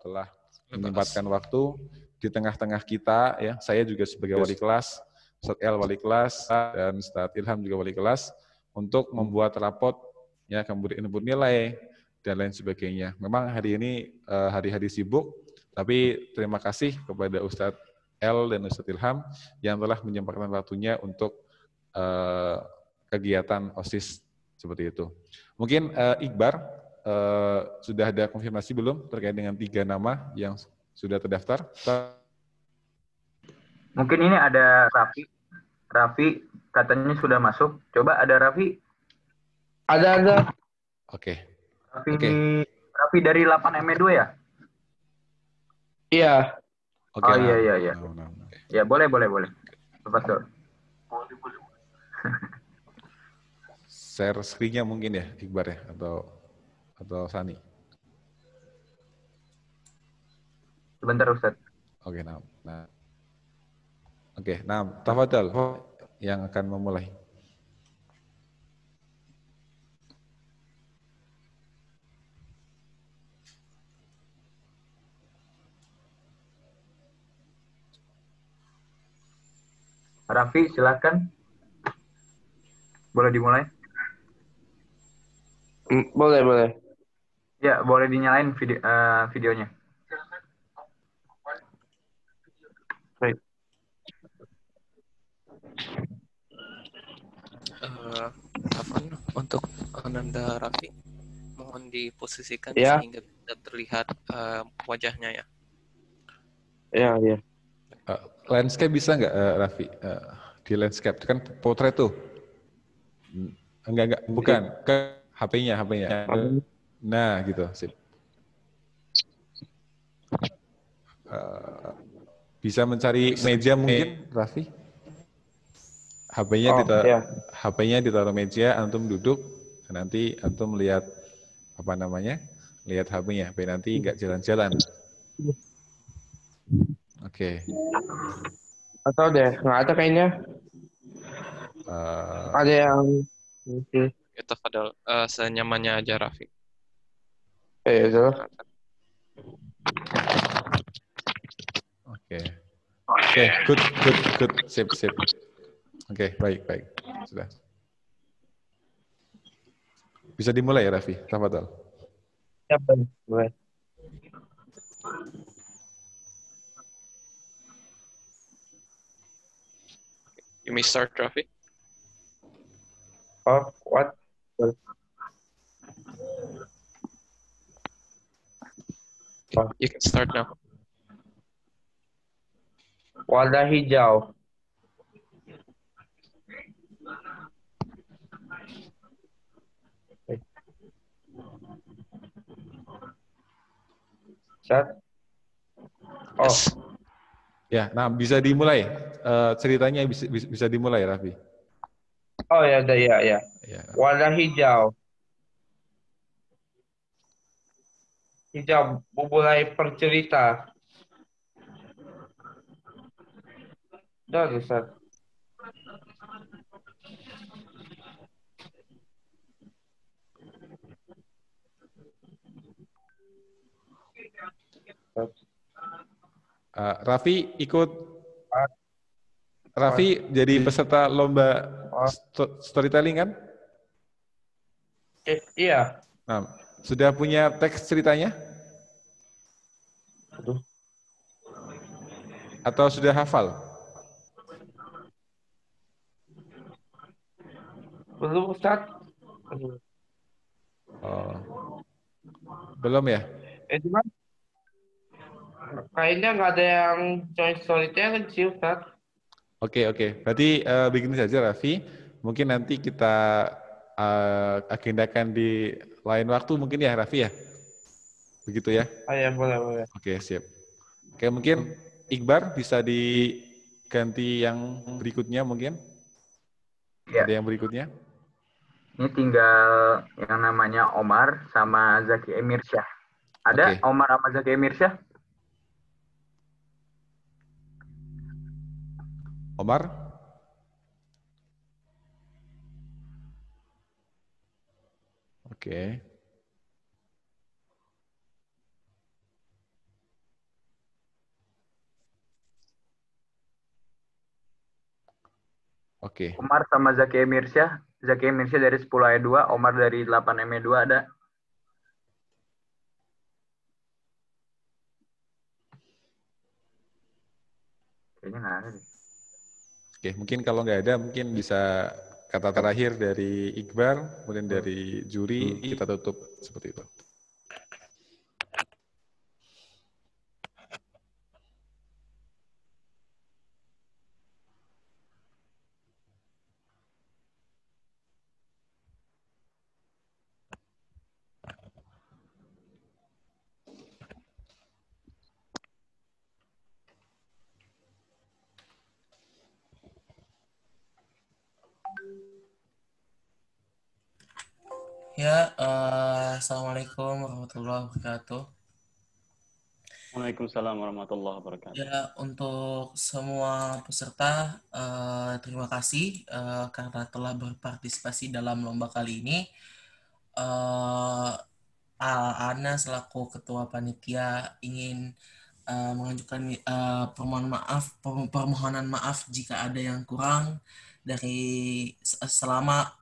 Telah menyempatkan waktu di tengah-tengah kita ya. Saya juga sebagai wali kelas, Ustadz El wali kelas, dan Ustadz Ilham juga wali kelas untuk membuat rapot ya, kemudian input nilai dan lain sebagainya. Memang hari ini hari-hari sibuk, tapi terima kasih kepada Ustadz El dan Ustadz Ilham yang telah menyempatkan waktunya untuk kegiatan OSIS seperti itu. Mungkin Iqbar sudah ada konfirmasi belum terkait dengan 3 nama yang sudah terdaftar? Mungkin ini ada Raffi katanya sudah masuk. Coba ada Raffi? Ada. Oke. Raffi dari 8ME2 ya? Iya. Oke. Oh iya. Ya boleh. Betul. Share screen-nya mungkin ya, Iqbar ya, atau Sani. Sebentar Ustaz. Oke, tafadhal yang akan memulai. Raffi, silakan. Boleh dimulai? Boleh. Ya, boleh dinyalain videonya. Baik. Untuk Ananda Raffi, mohon diposisikan ya, sehingga bisa terlihat wajahnya ya. Iya. Landscape bisa nggak, Raffi? Di landscape kan potret tuh. Enggak, bukan. Ke HP-nya. Nah, gitu. Sip. Bisa mencari meja mungkin, Raffi? HP-nya ditaruh meja, antum duduk, nanti antum lihat lihat HP-nya, biar nanti nggak jalan-jalan. Oke. Atau deh, nggak ada kayaknya. Ada yang Itu Fadal, senyamannya aja Raffi. itu. Oke, good, sip. Oke, baik. Sudah. Bisa dimulai ya, Raffi? Tafadhol. Ya, boleh. You may start, Raffi. Oh, what? You can start now. Wadah hijau. Chat. Oh. Yes. Ya, nah bisa dimulai. Ceritanya bisa dimulai, Raffi. Oh ya, ya. Wadah hijau. Hijau mulai bercerita. Dah, Ustaz. Raffi ikut. Raffi jadi peserta lomba storytelling kan? Iya. Nah, sudah punya teks ceritanya? Atau sudah hafal? Belum, Ustaz. Oh. Belum ya? Cuman kayaknya nggak ada yang join storytelling sih, Ustaz. Oke. Berarti begini saja, Raffi. Mungkin nanti kita agendakan di lain waktu mungkin ya, Raffi ya? Begitu ya? Oh ya, boleh. Oke, siap. Oke, mungkin Iqbar bisa diganti yang berikutnya mungkin? Ya. Ada yang berikutnya? Ini tinggal yang namanya Omar sama Zaki Emirsyah. Ada Omar sama Zaki Emirsyah? Omar? Oke. Omar sama Zaki Emirsyah. Zaki Emirsyah dari 10 ayat 2, Omar dari 8 ayat 2 ada. Kayaknya nggak ada deh. Oke, mungkin kalau nggak ada, mungkin bisa kata terakhir dari Iqbar, kemudian dari juri, kita tutup seperti itu. Ya, Assalamualaikum warahmatullahi wabarakatuh. Waalaikumsalam warahmatullahi wabarakatuh. Ya, untuk semua peserta, terima kasih karena telah berpartisipasi dalam lomba kali ini. Ana selaku ketua panitia ingin mengajukan permohonan maaf jika ada yang kurang dari selama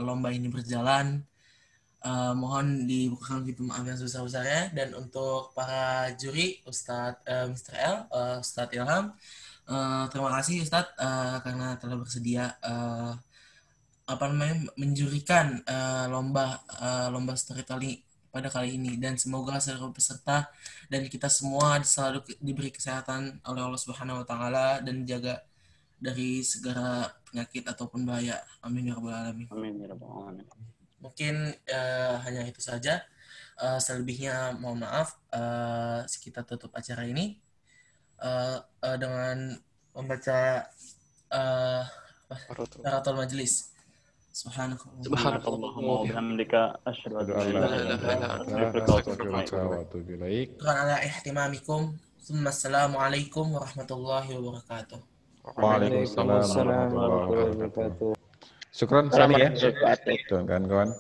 lomba ini berjalan. Mohon dibukakan pintu maaf yang sebesar-besarnya. Dan untuk para juri, Mr. L, Ustadz Ilham, terima kasih Ustadz karena telah bersedia menjurikan lomba storytelling pada kali ini. Dan semoga seluruh peserta dan kita semua selalu diberi kesehatan oleh Allah Subhanahu Wa Taala dan dijaga dari segala penyakit ataupun bahaya. Amin ya rabbal alamin. Amin ya rabbal alamin. Mungkin hanya itu saja. Selebihnya mohon maaf. Kita tutup acara ini dengan membaca Qaratul Majlis. Subhanakallahumma wa bihamdika asyhadu an la ilaha illa anta astaghfiruka wa atubu ilaik. Syukran ala ihtimamikum. Assalamualaikum warahmatullahi wabarakatuh. Waalaikumsalam warahmatullahi wabarakatuh. Syukran Sani ya. Tuh kan kawan.